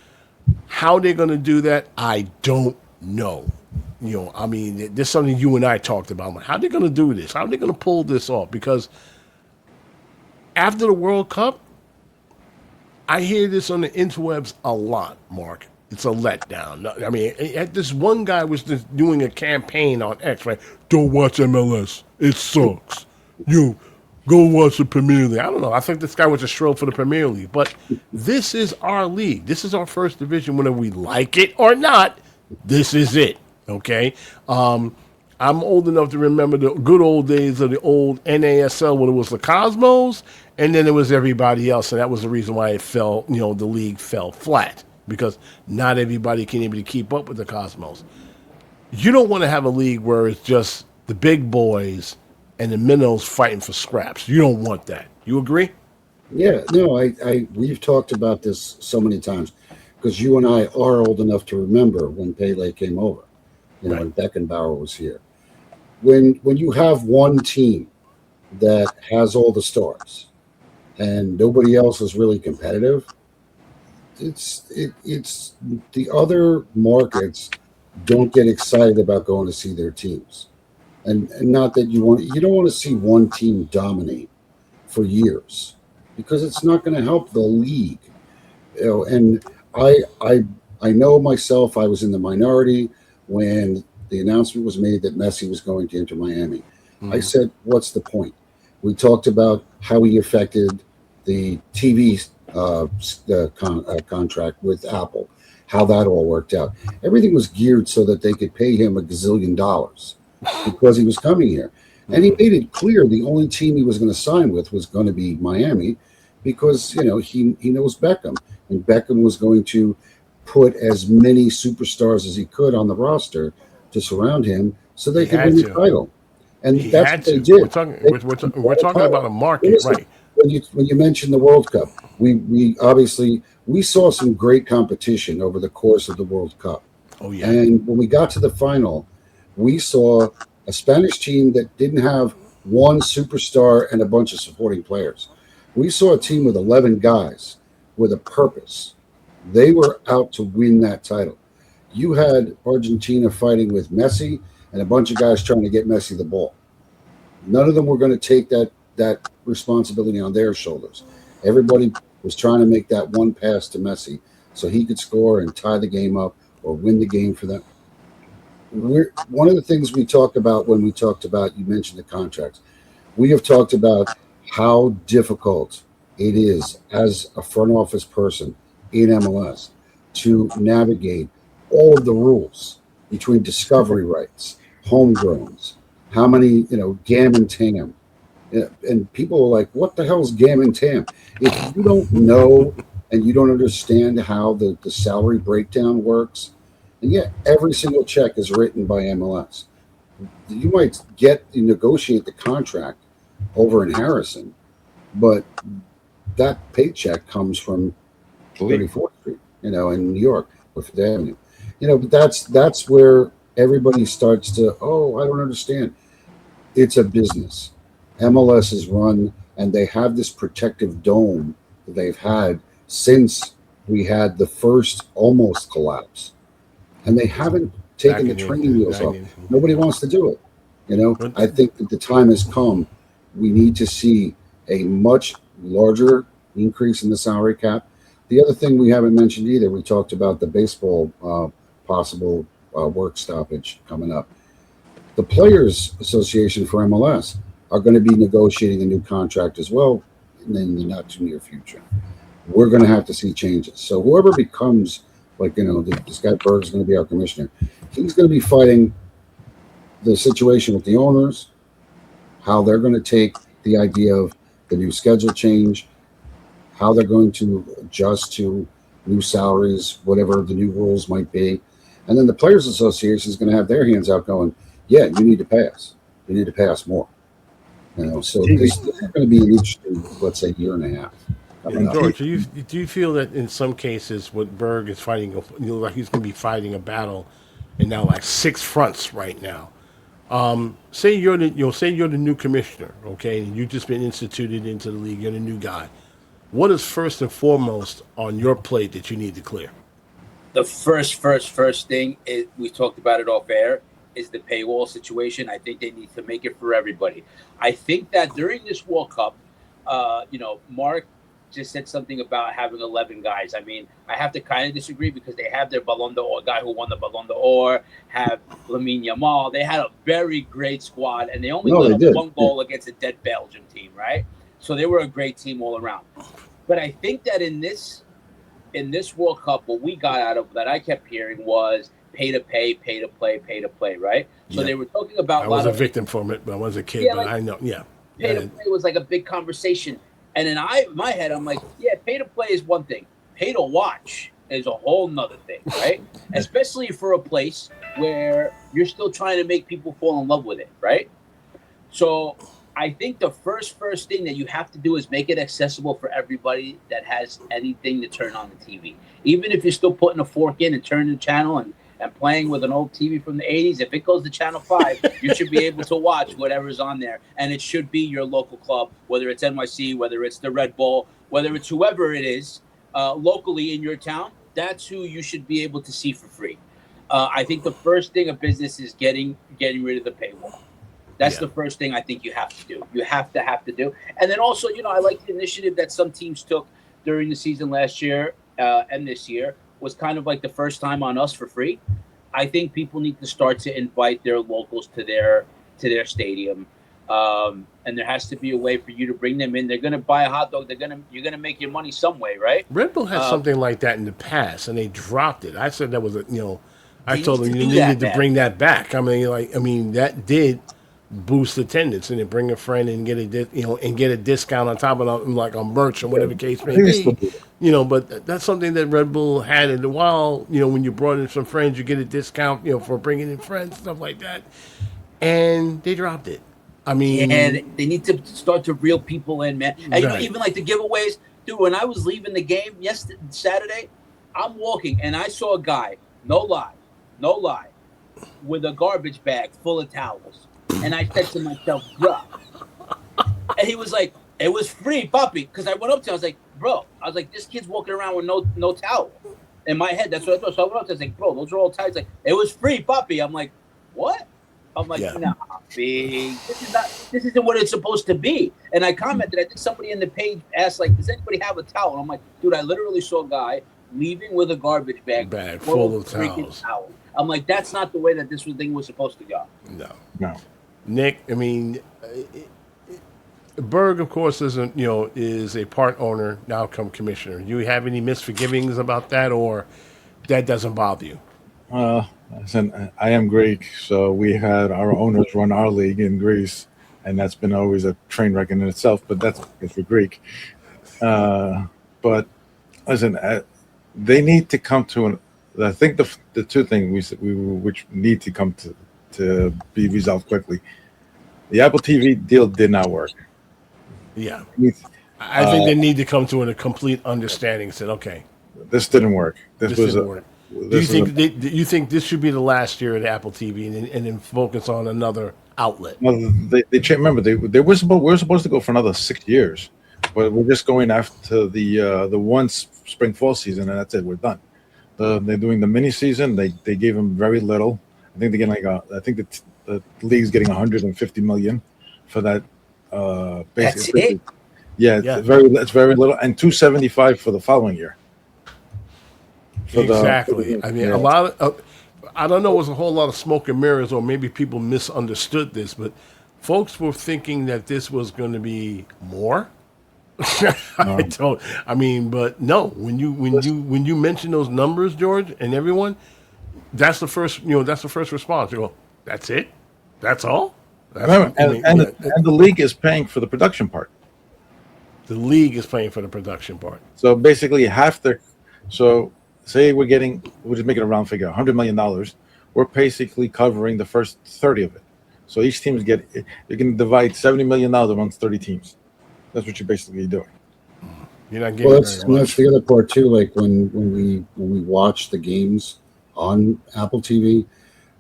How they're going to do that, I don't know. I mean, there's something you and I talked about. Like, how are they going to do this? How are they going to pull this off? Because after the World Cup, I hear this on the interwebs a lot, Mark. It's a letdown. I mean, this one guy was just doing a campaign on X, right? Don't watch MLS. It sucks. You go watch the Premier League. I don't know. I think this guy was a shrill for the Premier League. But this is our league. This is our first division. Whether we like it or not, this is it. Okay? I'm old enough to remember the good old days of the old NASL when it was the Cosmos, and then it was everybody else. And that was the reason why it fell, the league fell flat. Because not everybody can able to keep up with the Cosmos. You don't want to have a league where it's just the big boys and the minnows fighting for scraps. You don't want that. You agree? Yeah, no, we've talked about this so many times because you and I are old enough to remember when Pele came over, right. When Beckenbauer was here. When you have one team that has all the stars and nobody else is really competitive, it's the other markets don't get excited about going to see their teams, and not that you don't want to see one team dominate for years because it's not going to help the league. And I know myself, I was in the minority when the announcement was made that Messi was going to Inter Miami. Mm-hmm. I said, what's the point? We talked about how he affected the TV contract with Apple, how that all worked out. Everything was geared so that they could pay him $1 gazillion because he was coming here. And he made it clear the only team he was going to sign with was going to be Miami because, he knows Beckham. And Beckham was going to put as many superstars as he could on the roster to surround him so they could win the title. And that's what they did. We're talking about a market, right? When you mentioned the World Cup, we obviously saw some great competition over the course of the World Cup. Oh yeah. And when we got to the final, we saw a Spanish team that didn't have one superstar and a bunch of supporting players. We saw a team with 11 guys with a purpose. They were out to win that title. You had Argentina fighting with Messi and a bunch of guys trying to get Messi the ball. None of them were going to take that responsibility on their shoulders. Everybody was trying to make that one pass to Messi so he could score and tie the game up or win the game for them. One of the things we talked about when we talked about, you mentioned the contracts, we have talked about how difficult it is as a front office person in MLS to navigate all of the rules between discovery rights, homegrowns, how many, GAM and TAM. And people are like, what the hell is GAM and TAM? If you don't know and you don't understand how the salary breakdown works, and yet every single check is written by MLS. You might negotiate the contract over in Harrison, but that paycheck comes from 34th Street, in New York or Fifth Avenue. But that's where everybody starts to, I don't understand. It's a business. MLS is run, and they have this protective dome that they've had since we had the first almost collapse. And they haven't taken the training wheels off. Nobody wants to do it. I think that the time has come. We need to see a much larger increase in the salary cap. The other thing we haven't mentioned either, we talked about the baseball possible work stoppage coming up. The Players Association for MLS are going to be negotiating a new contract as well in the not too near future. We're going to have to see changes. So whoever becomes, this guy Berg is going to be our commissioner. He's going to be fighting the situation with the owners, how they're going to take the idea of the new schedule change, how they're going to adjust to new salaries, whatever the new rules might be. And then the Players Association is going to have their hands out going, yeah, you need to pay us. You need to pay us more. So this is going to be an interesting, let's say, year and a half. George, do you feel that in some cases what Berg is fighting, like he's going to be fighting a battle in now like 6 fronts right now? Say you're the new commissioner, okay, and you've just been instituted into the league. You're the new guy. What is first and foremost on your plate that you need to clear? The first thing is, we talked about it off air, is the paywall situation. I think they need to make it for everybody. I think that during this World Cup, Mark just said something about having 11 guys. I mean, I have to kind of disagree because they have their Ballon d'Or guy who won the Ballon d'Or, have Lamine Yamal. They had a very great squad, and they only let up 1 goal against a dead Belgium team, right? So they were a great team all around. But I think that in this World Cup, what we got out of that I kept hearing was pay to play, right? So they were talking about. I was a victim from it, but I was a kid, but I know, Pay to play was like a big conversation. And in my head, I'm like, yeah, pay to play is one thing. Pay to watch is a whole nother thing, right? Especially for a place where you're still trying to make people fall in love with it, right? So I think the first thing that you have to do is make it accessible for everybody that has anything to turn on the TV. Even if you're still putting a fork in and turning the channel and playing with an old TV from the 80s, if it goes to Channel 5, you should be able to watch whatever's on there. And it should be your local club, whether it's NYC, whether it's the Red Bull, whether it's whoever it is locally in your town. That's who you should be able to see for free. I think the first thing of business is getting rid of the paywall. That's the first thing I think you have to do. You have to do. And then also, I like the initiative that some teams took during the season last year and this year. Was kind of like the first time on us for free. I think people need to start to invite their locals to their stadium, and there has to be a way for you to bring them in. They're going to buy a hot dog. You're going to make your money some way, right? Red Bull had something like that in the past, and they dropped it. I said that was I told them you needed to bring that back. I mean, that did boost attendance, and then bring a friend and get a discount on top of it, like on merch or whatever the case may be. But that's something that Red Bull had in a while. When you brought in some friends, you get a discount, for bringing in friends, stuff like that. And they dropped it. I mean, they need to start to reel people in, man. And even like the giveaways, dude. When I was leaving the game Saturday, I'm walking and I saw a guy, no lie, with a garbage bag full of towels. And I said to myself, bro. And he was like, it was free, puppy. Because I went up to him, I was like, bro. I was like, this kid's walking around with no towel. In my head, that's what I thought. So I went up to him, I was like, bro, those are all towels. Like, it was free, puppy. I'm like, what? I'm like, nah, big. This isn't what it's supposed to be. And I commented, I think somebody in the page asked, like, does anybody have a towel? And I'm like, dude, I literally saw a guy leaving with a garbage bag full of towels. I'm like, that's not the way that this thing was supposed to go. No. Nick, I mean, Berg, of course, is a part owner, now come commissioner. Do you have any misgivings about that, or that doesn't bother you? Listen, I am Greek, so we had our owners run our league in Greece, and that's been always a train wreck in itself. But that's because we're Greek. But listen, they need to come to an. I think the two things which need to come to be resolved quickly. The Apple TV deal did not work. Yeah, I think they need to come to a complete understanding. Said, okay, this didn't work. This didn't work. Do you think this should be the last year of the Apple TV and then focus on another outlet? Well, they remember we were supposed to go for another 6 years, but we're just going after the one spring fall season, and that's it. We're done. They're doing the mini season. They gave them very little. I think they're getting I think the league's getting 150 million for that. That's it. Yeah, it's very little, and 275 for the following year. Exactly. I mean, a lot of I don't know, it was a whole lot of smoke and mirrors, or maybe people misunderstood this, but folks were thinking that this was going to be more. But no. When you mention those numbers, George, and everyone, that's the first response. You go, that's it, that's all. And the league is paying for the production part. The league is paying for the production part. So basically, say we're just making a round figure, $100 million. We're basically covering the first 30 of it. So each team you can divide $70 million amongst 30 teams. That's what you're basically doing. You're not getting that's the other part too. Like when we watch the games on Apple TV,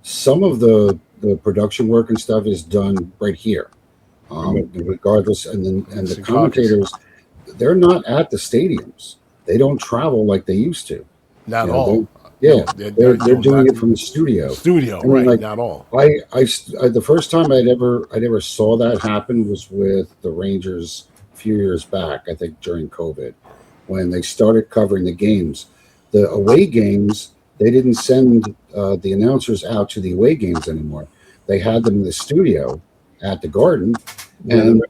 some of the production work and stuff is done right here, regardless. And the commentators, they're not at the stadiums. They don't travel like they used to. Not all. They're doing it from the studio. Right? Not all. I the first time I ever saw that happen was with the Rangers a few years back. I think during COVID, when they started covering the games, the away games. They didn't send the announcers out to the away games anymore. They had them in the studio at the Garden, and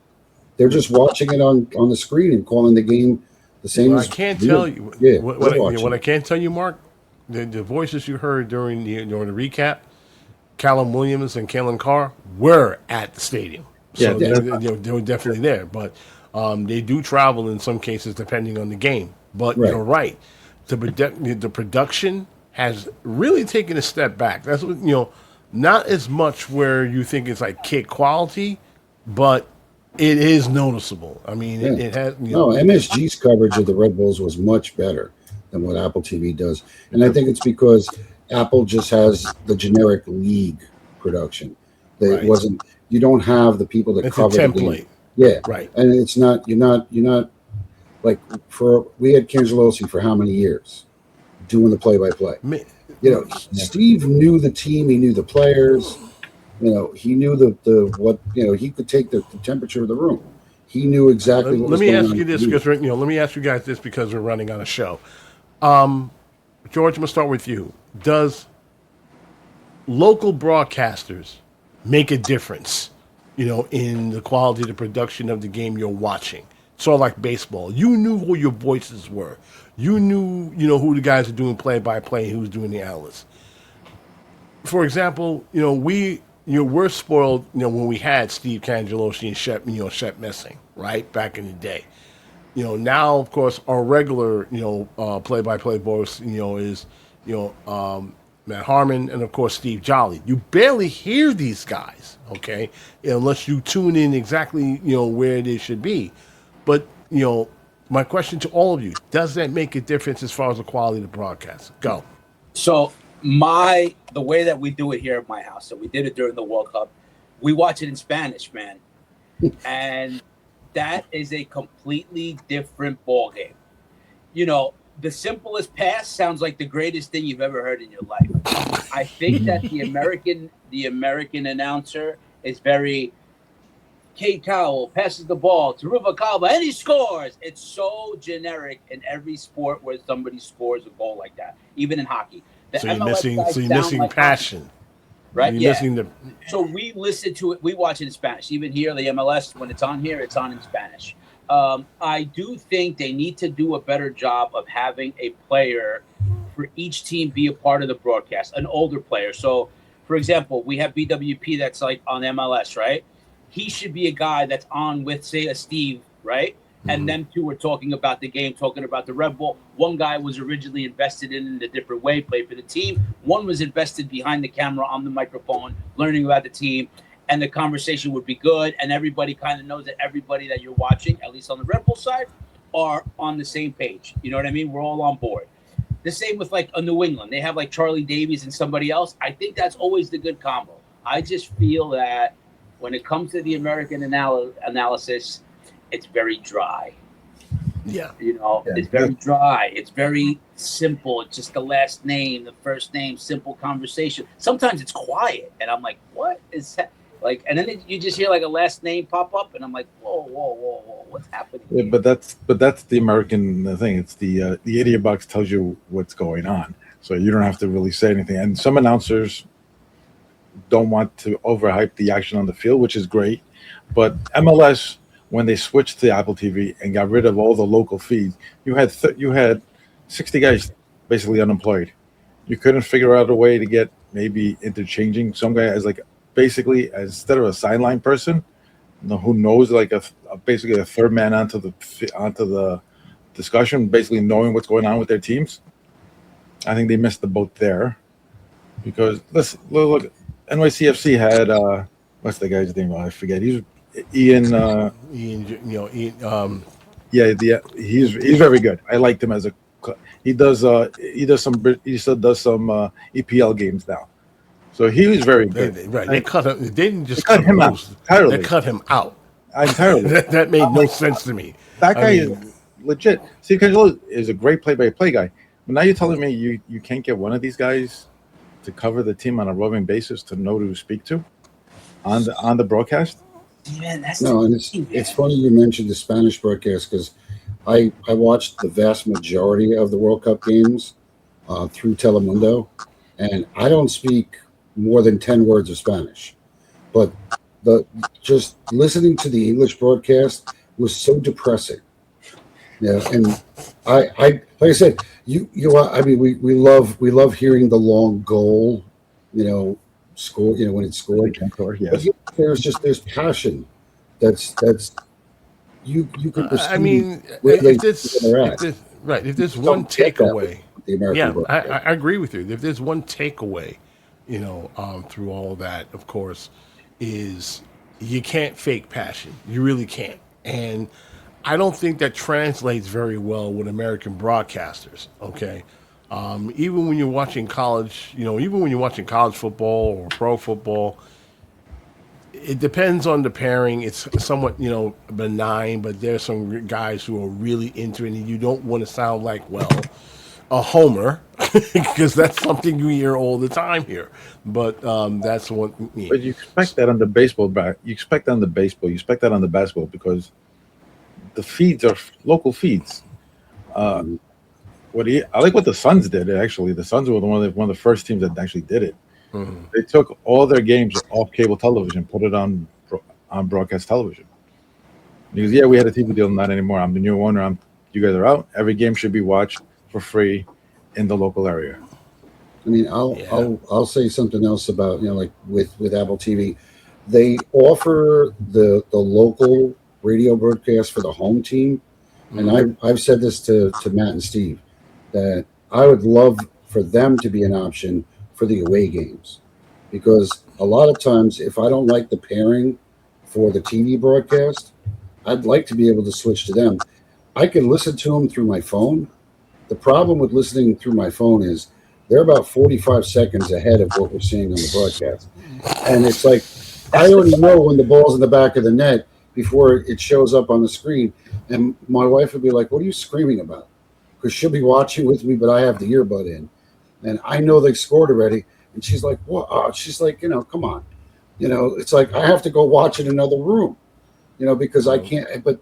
they're just watching it on the screen and calling the game the same. I can't tell you. Yeah, what I can't tell you, Mark, the voices you heard during the recap, Callum Williams and Kalen Carr were at the stadium. So they were definitely there. But they do travel in some cases depending on the game. But you're right. The production has really taken a step back. That's what, not as much where you think it's like kid quality, but it is noticeable. I mean, it has. MSG's coverage of the Red Bulls was much better than what Apple TV does, and I think it's because Apple just has the generic league production. It wasn't. You don't have the people that cover the template. Yeah, right. And it's not. You're not like we had Cangelosi for how many years? Doing the play-by-play. Steve knew the team. He knew the players. He knew he could take the temperature of the room. He knew exactly what was going on. Let me ask you this, because let me ask you guys this, because we're running on a show. George, I'm going to start with you. Does local broadcasters make a difference, in the quality of the production of the game you're watching? Sort of like baseball. You knew who your voices were. You knew, who the guys are doing play-by-play, who's doing the analysts. For example, we're spoiled, when we had Steve Cangelosi and Shep Messing, right, back in the day. Now, of course, our regular, play-by-play voice, is, Matt Harmon and, of course, Steve Jolly. You barely hear these guys, okay, unless you tune in exactly, where they should be. But, my question to all of you, does that make a difference as far as the quality of the broadcast? Go. So the way that we do it here at my house, so we did it during the World Cup, we watch it in Spanish, man. And that is a completely different ball game. The simplest pass sounds like the greatest thing you've ever heard in your life. I think that the American announcer is very Cade Cowell passes the ball to Rubalcaba and he scores. It's so generic in every sport where somebody scores a goal like that, even in hockey. So you're missing passion. right? You're listening to. So we listen to it. We watch it in Spanish. Even here, the MLS, when it's on here, it's on in Spanish. I do think they need to do a better job of having a player for each team be a part of the broadcast, an older player. So, for example, we have BWP that's like on MLS, right? He should be a guy that's on with, say, a Steve, right? And them two were talking about the game, talking about the Red Bull. One guy was originally invested in a different way, played for the team. One was invested behind the camera on the microphone, learning about the team. And the conversation would be good. And everybody kind of knows that everybody that you're watching, at least on the Red Bull side, are on the same page. You know what I mean? We're all on board. The same with like a New England. They have like Charlie Davies and somebody else. I think that's always the good combo. I just feel that when it comes to the American analysis, it's very dry. Yeah. It's very dry. It's very simple. It's just the last name, the first name, simple conversation. Sometimes it's quiet. And I'm like, what is that? Like, and then you just hear like a last name pop up. And I'm like, whoa, what's happening? Yeah, but that's the American thing. It's the idiot box tells you what's going on. So you don't have to really say anything. And some announcers don't want to overhype the action on the field, which is great. But MLS, when they switched to Apple TV and got rid of all the local feeds, you had 60 guys basically unemployed. You couldn't figure out a way to get maybe interchanging some guy as like basically instead of a sideline person, who knows like basically a third man onto the discussion, basically knowing what's going on with their teams. I think they missed the boat there because look, NYCFC had what's the guy's name? I forget. He's Ian. He's very good. I liked him as a. He still does some EPL games now, so he was very good. They cut him. They didn't just cut him out entirely. They cut him out entirely. that made no sense to me. That guy is legit. See, Cangelo is a great play-by-play guy. But now you're telling me you can't get one of these guys to cover the team on a roving basis to know who to speak to on the broadcast. Man, and it's funny you mentioned the Spanish broadcast because I watched the vast majority of the World Cup games through Telemundo, and I don't speak more than 10 words of Spanish, but just listening to the English broadcast was so depressing. Yeah, and I like I said, we love hearing the long goal, score, when it's scored. Yes. But there's passion. That's you can perceive. I mean, if there's one takeaway, I agree with you. If there's one takeaway, through all of that, of course, is you can't fake passion. You really can't, and I don't think that translates very well with American broadcasters. Okay. Even when you're watching college, even when you're watching college football or pro football, it depends on the pairing. It's somewhat, benign, but there's some guys who are really into it, and you don't want to sound like, a homer, because that's something you hear all the time here. But that's what. But you expect that on the baseball You expect that on the baseball. You expect that on the basketball because the feeds are local feeds. I like what the Suns did. Actually, the Suns were one of the first teams that actually did it. Mm-hmm. They took all their games off cable television, put it on broadcast television. Because we had a TV deal, not anymore. I'm the new owner. You guys are out. Every game should be watched for free in the local area. I mean, I'll say something else about like with Apple TV, they offer the local radio broadcast for the home team, and I've said this to Matt and Steve that I would love for them to be an option for the away games, because a lot of times if I don't like the pairing for the TV broadcast, I'd like to be able to switch to them. I can listen to them through my phone. The problem with listening through my phone is they're about 45 seconds ahead of what we're seeing on the broadcast. And it's like, I already know when the ball's in the back of the net before it shows up on the screen. And my wife would be like, what are you screaming about? Because she'll be watching with me, but I have the earbud in. And I know they scored already. And she's like, what? Oh, she's like, come on. It's like I have to go watch in another room, because I can't. But,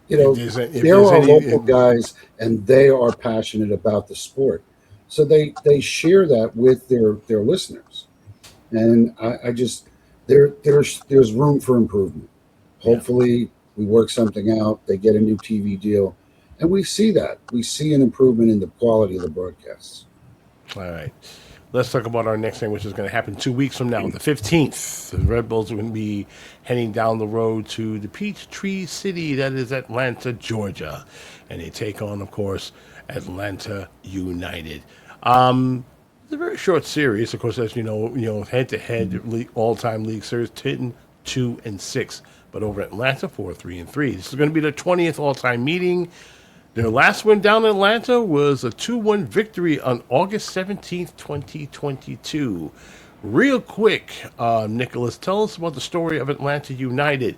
there are local guys, and they are passionate about the sport. So they share that with their listeners. And I just there's room for improvement. Hopefully, we work something out. They get a new TV deal, and we see that. We see an improvement in the quality of the broadcasts. All right. Let's talk about our next thing, which is going to happen 2 weeks from now, the 15th. The Red Bulls are going to be heading down the road to the Peachtree City, that is Atlanta, Georgia. And they take on, of course, Atlanta United. It's a very short series, of course, as you know, head-to-head all-time league series, 10-2-6. But over Atlanta, 4-3-3. This is going to be their 20th all-time meeting. Their last win down in Atlanta was a 2-1 victory on August 17th, 2022. Real quick, Nicholas, tell us about the story of Atlanta United.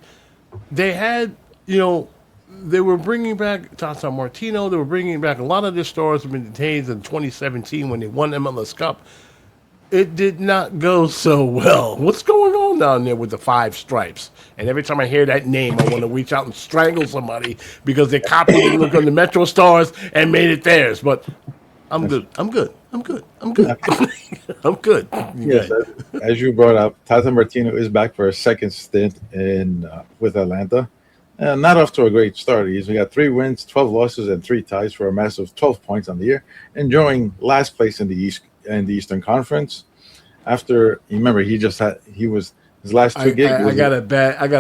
They had, they were bringing back Tata Martino. They were bringing back a lot of their stars have been detained in 2017 when they won MLS Cup. It did not go so well. What's going on down there with the Five Stripes? And every time I hear that name, I want to reach out and strangle somebody because they copied the look on the Metro Stars and made it theirs. But I'm good. I'm good. I'm good. I'm good. I'm good. Yes, as you brought up, Tata Martino is back for a second stint with Atlanta. Not off to a great start. He's got 3 wins, 12 losses, and 3 ties for a massive 12 points on the year, enjoying last place in the Eastern Conference. After he was his last 2 gigs. I got a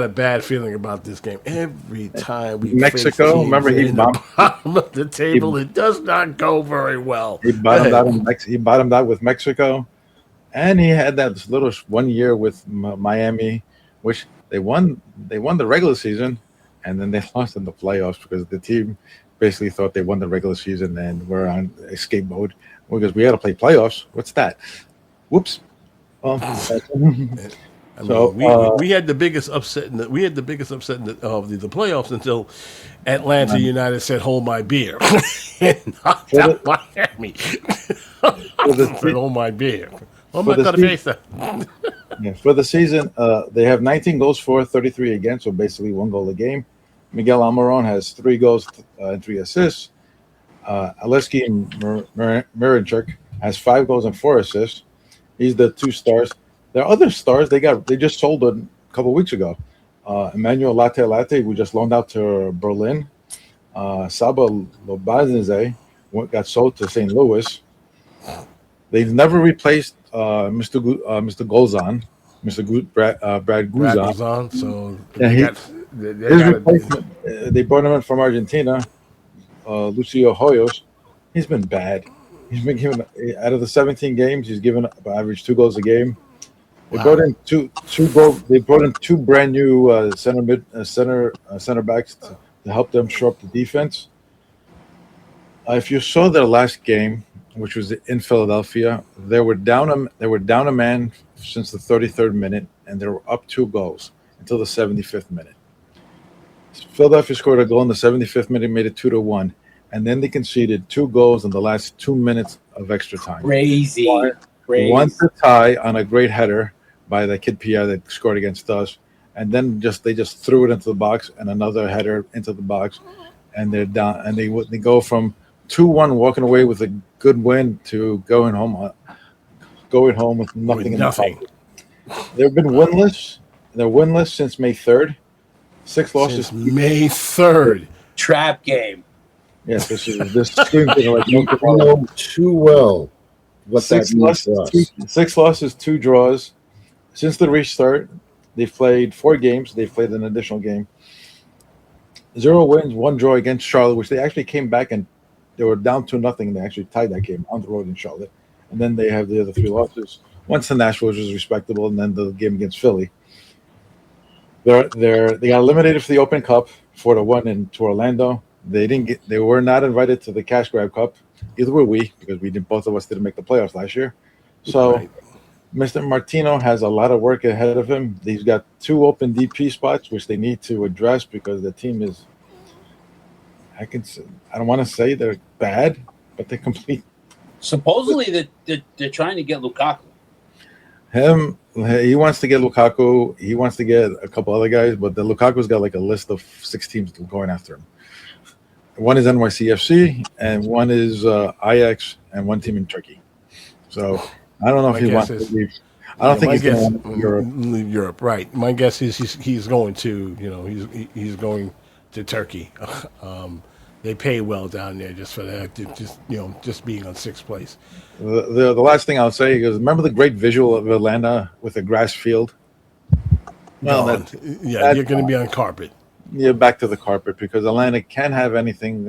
bad feeling about this game. Every time we Mexico, remember he bombed the bottom of the table. It does not go very well. He bottomed out with Mexico, and he had that little 1 year with Miami, which they won the regular season, and then they lost in the playoffs because the team basically thought they won the regular season and were on escape mode because we had to play playoffs. What's that? Whoops. Well, we had the biggest upset of the playoffs until Atlanta United said, "Hold my beer," and knocked out Miami. Hold my beer. Oh my God! For the season, they have 19 goals for, 33 against, so basically 1 goal a game. Miguel Almiron has 3 goals and 3 assists. Aleski Miranchuk has 5 goals and 4 assists. He's the 2 stars. There are other stars they just sold a couple weeks ago. Emmanuel Latte, we just loaned out to Berlin. Saba Lobazinze got sold to St. Louis. They've never replaced Mr. Golzan, Brad Guzan. So they brought him in from Argentina. Lucio Hoyos, he's been bad. He's been given out of the 17 games, he's given average 2 goals a game. They brought in two goals. They brought in 2 brand new center backs to help them shore up the defense. If you saw their last game, which was in Philadelphia, they were down a man since the 33rd minute, and they were up 2 goals until the 75th minute. Philadelphia scored a goal in the 75th minute, made it 2-1, and then they conceded 2 goals in the last 2 minutes of extra time. Crazy. One to tie on a great header by the kid Pierre that scored against us, and then they just threw it into the box, and another header into the box, and they're down, and they go from 2-1 walking away with a good win to going home with nothing in the pocket. They've been winless. They're winless since May 3rd. 6 losses. Since May 3rd. Trap game. Yes, this screams like you know too well what 6 that means for us. 6 losses, 2 draws. Since the restart, they've played 4 games. They've played an additional game. 0 wins, 1 draw against Charlotte, which they actually came back and they were down 2-0, and they actually tied that game on the road in Charlotte. And then they have the other 3 losses. Once to Nashville, which was respectable, and then the game against Philly. They got eliminated for the Open Cup 4-1 into Orlando. They were not invited to the Cash Grab Cup. Either were we, because both of us didn't make the playoffs last year. So right. Mr. Martino has a lot of work ahead of him. He's got 2 open DP spots, which they need to address because the team is. I don't want to say they're bad, but they're complete. Supposedly they're trying to get Lukaku. He wants to get Lukaku. He wants to get a couple other guys, but the Lukaku's got like a list of 6 teams going after him. One is NYCFC, and one is Ajax, and 1 team in Turkey. So I don't know if he wants to leave. I don't think my he's guess, going to Europe. leave Europe. Right. My guess is he's going to, he's going to Turkey. They pay well down there just for that, just being on sixth place. The last thing I'll say is, remember the great visual of Atlanta with a grass field? Well, you're going to be on carpet. Yeah, back to the carpet, because Atlanta can't have anything.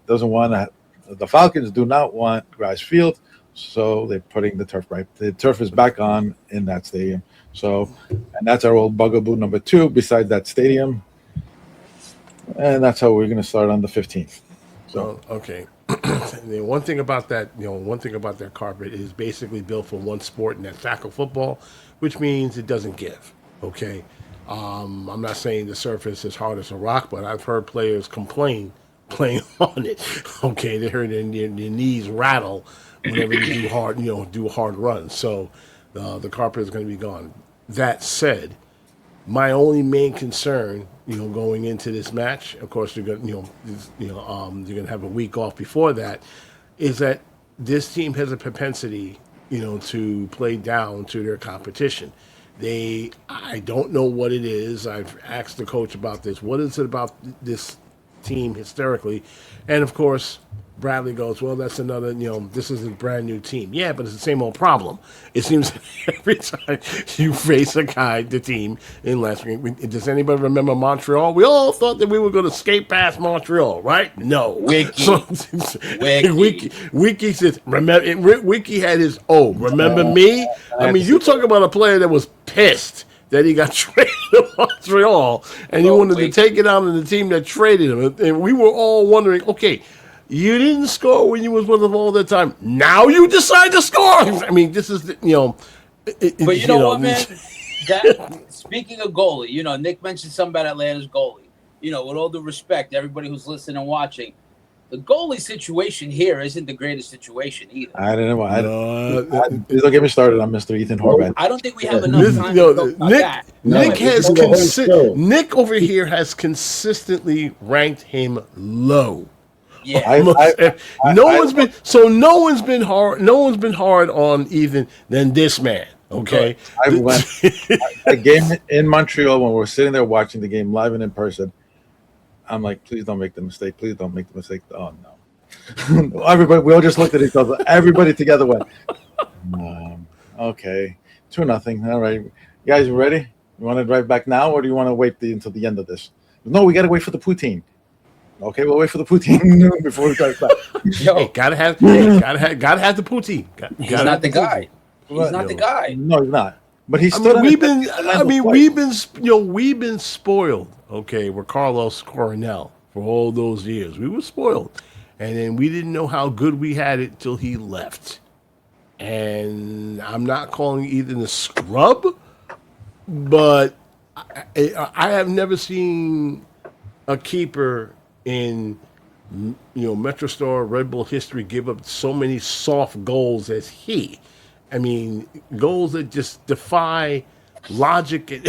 Doesn't want to. The Falcons do not want grass field, so they're putting the turf right. The turf is back on in that stadium. So, and that's our old bugaboo number 2 besides that stadium. And that's how we're going to start on the 15th. So okay. One thing about that carpet is basically built for one sport, and that's tackle football, which means it doesn't give. Okay. I'm not saying the surface is hard as a rock, but I've heard players complain playing on it. Okay, they heard their knees rattle whenever they do hard runs. So the carpet is going to be gone. That said, my only main concern, going into this match, of course, you're going to have a week off before that, is that this team has a propensity, to play down to their competition. I don't know what it is. I've asked the coach about this. What is it about this team hysterically? And of course, Bradley goes, well, that's another, this is a brand new team. Yeah, but it's the same old problem. It seems every time you face the team in last week. Does anybody remember Montreal? We all thought that we were going to skate past Montreal, right? No. Wiki. Wiki says, remember, Wiki had his, remember me? I mean, you talk about a player that was pissed that he got traded to Montreal, and he wanted to take it out on the team that traded him. And we were all wondering, okay, you didn't score when you was with them all the time. Now you decide to score. I mean, this is, But you know what, man? Speaking of goalie, Nick mentioned something about Atlanta's goalie. With all due respect, everybody who's listening and watching, the goalie situation here isn't the greatest situation either. I don't know. Don't get me started on Mr. Ethan Horvath. I don't think we have enough time to talk about that. Nick over here has consistently ranked him low. Yeah, no one's been hard on Ethan than this man. Okay, I went a game in Montreal when we were sitting there watching the game live and in person. I'm like, please don't make the mistake. Please don't make the mistake. Oh no! Everybody, we all just looked at each other. Everybody together went, okay, 2-0. All right, you guys ready? You want to drive back now, or do you want to wait until the end of this? No, we got to wait for the poutine. Okay, we'll wait for the poutine before we drive back. Hey, gotta have the poutine. He's not the guy. He's not the guy. No, he's not. But he's still. We've been spoiled. Okay, with Carlos Coronel for all those years. We were spoiled, and then we didn't know how good we had it till he left. And I'm not calling Ethan a scrub, but I have never seen a keeper in MetroStar Red Bull history give up so many soft goals as he. I mean, goals that just defy logic and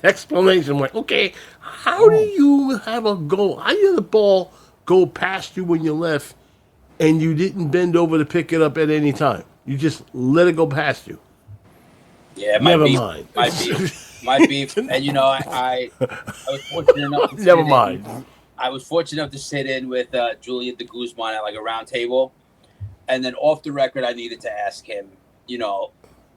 explanation. I'm like, okay, how do you have a goal? How do you have the ball go past you when you left and you didn't bend over to pick it up at any time? You just let it go past you. Yeah, never mind. Might be. And I was fortunate enough to never mind. I was fortunate enough to sit in with Julian de Guzman at like a round table. And then off the record, I needed to ask him,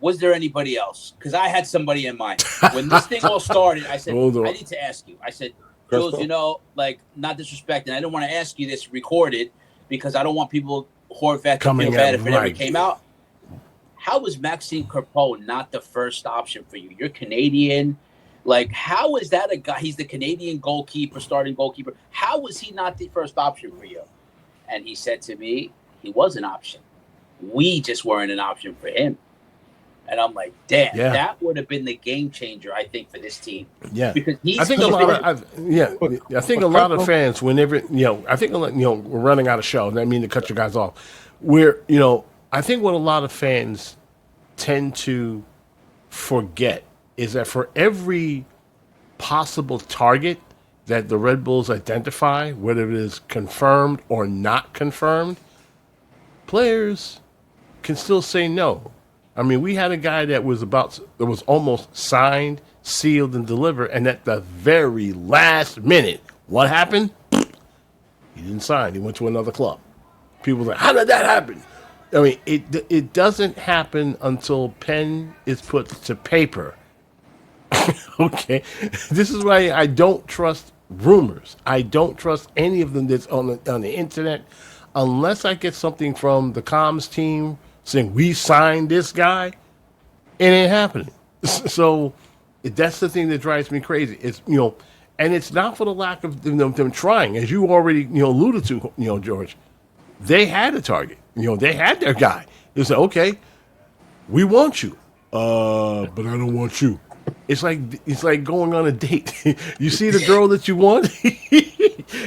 was there anybody else? Because I had somebody in mind. When this thing all started, I said, I need to ask you. I said, Jules, not disrespecting. I don't want to ask you this recorded because I don't want people, Horvath, to feel bad if it ever came out. How was Maxime Crepeau not the first option for you? You're Canadian. Like, how is that a guy? He's the Canadian goalkeeper, starting goalkeeper. How was he not the first option for you? And he said to me, he was an option. We just weren't an option for him. And I'm like, damn, that would have been the game changer, I think, for this team. Yeah, because I think a lot of fans, whenever we're running out of show. I mean to cut you guys off. I think what a lot of fans tend to forget is that for every possible target that the Red Bulls identify, whether it is confirmed or not confirmed, players can still say no. I mean, we had a guy that was almost signed, sealed, and delivered, and at the very last minute, what happened? He didn't sign. He went to another club. People were like, how did that happen? I mean, it doesn't happen until pen is put to paper. Okay? This is why I don't trust rumors. I don't trust any of them that's on the internet unless I get something from the comms team saying we signed this guy. It ain't happening. So that's the thing that drives me crazy. It's, and it's not for the lack of them trying, as you already alluded to, George. They had a target. They had their guy. They said, okay, we want you, but I don't want you. It's like going on a date. You see the girl that you want,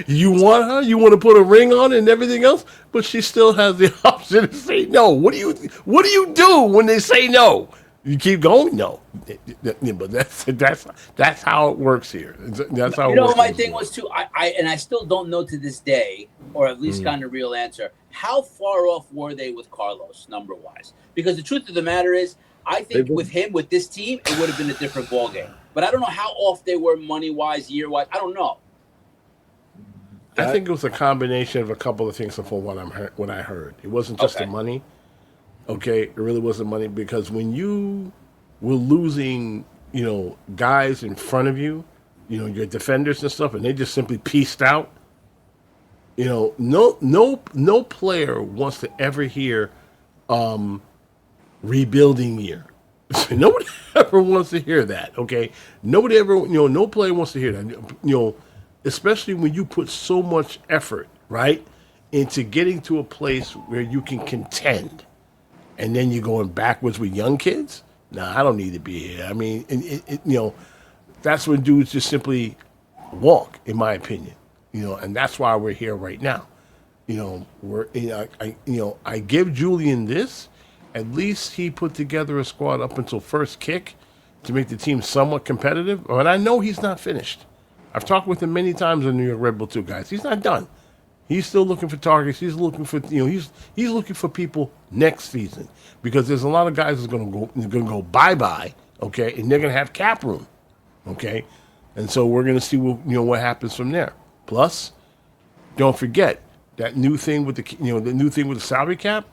you want her, you want to put a ring on it and everything else, but she still has the option to say no. What do you do when they say no? You keep going, no. But that's how it works here. That's how. My thing was too. I still don't know to this day, or at least kind of real answer. How far off were they with Carlos number wise? Because the truth of the matter is, I think with this team, it would have been a different ballgame. But I don't know how off they were money wise, year wise. I don't know. I think it was a combination of a couple of things from what I heard. It wasn't just the money. Okay, it really wasn't money, because when you were losing, guys in front of you, your defenders and stuff, and they just simply pieced out. No player wants to ever hear rebuilding year. Nobody ever wants to hear that. Okay, nobody ever, no player wants to hear that. Especially when you put so much effort, right, into getting to a place where you can contend. And then you're going backwards with young kids? Nah, I don't need to be here. I mean, that's when dudes just simply walk, in my opinion. And that's why we're here right now. I give Julian this. At least he put together a squad up until first kick to make the team somewhat competitive. But I know he's not finished. I've talked with him many times on New York Red Bull 2, guys. He's not done. He's still looking for targets. He's looking for he's looking for people next season, because there's a lot of guys that's going to go bye-bye, okay, and they're going to have cap room, okay, and so we're going to see what happens from there. Plus, don't forget that new thing with the salary cap,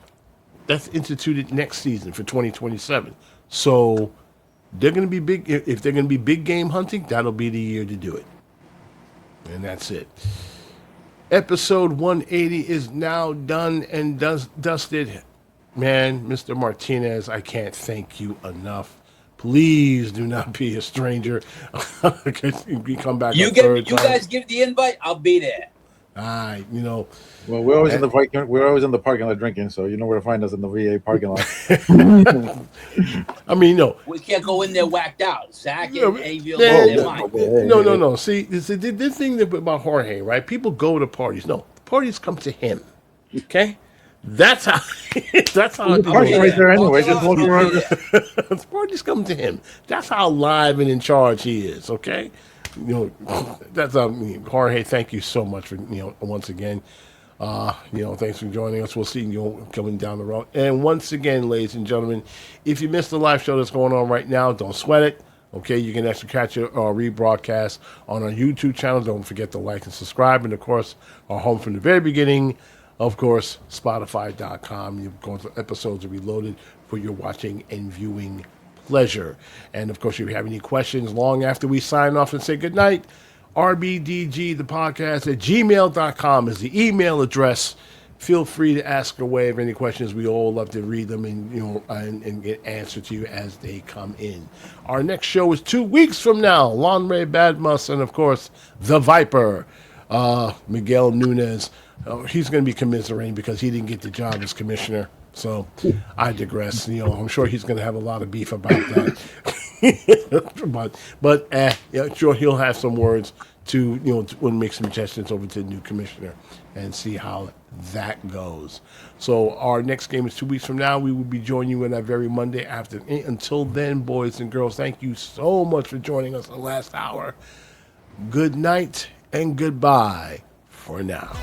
that's instituted next season for 2027. So they're going to be big. If they're going to be big game hunting, that'll be the year to do it, and that's it. Episode 180 is now done and dusted. Man, Mr. Martinez, I can't thank you enough. Please do not be a stranger. You come back. You guys give the invite, I'll be there. Well, we're always in the parking lot drinking, so you know where to find us in the VA parking lot. I mean, no, we can't go in there whacked out. Zach and Aviel. No. See, the thing about Jorge, right? People go to parties. No, parties come to him. Okay, that's how. That's how. Party right there anyway. Just walk around. Parties come to him. That's how live and in charge he is. Okay. That's Jorge, thank you so much for once again. Thanks for joining us. We'll see you coming down the road. And once again, ladies and gentlemen, if you missed the live show that's going on right now, don't sweat it. Okay, you can actually catch our rebroadcast on our YouTube channel. Don't forget to like and subscribe. And of course, our home from the very beginning, of course, Spotify.com. You've gone to episodes are reloaded for your watching and viewing pleasure. And of course, if you have any questions long after we sign off and say goodnight, NYRBDG, the podcast at gmail.com is the email address. Feel free to ask away of any questions. We all love to read them and get answered to you as they come in. Our next show is 2 weeks from now. Lonray Badmus and of course the Viper, Miguel Nunez. He's going to be commiserating because he didn't get the job as commissioner. So I digress. I'm sure he's going to have a lot of beef about that. but sure, he'll have some words to make some suggestions over to the new commissioner and see how that goes. So our next game is 2 weeks from now. We will be joining you on that very Monday after. Until then, boys and girls, thank you so much for joining us the last hour. Good night and goodbye for now.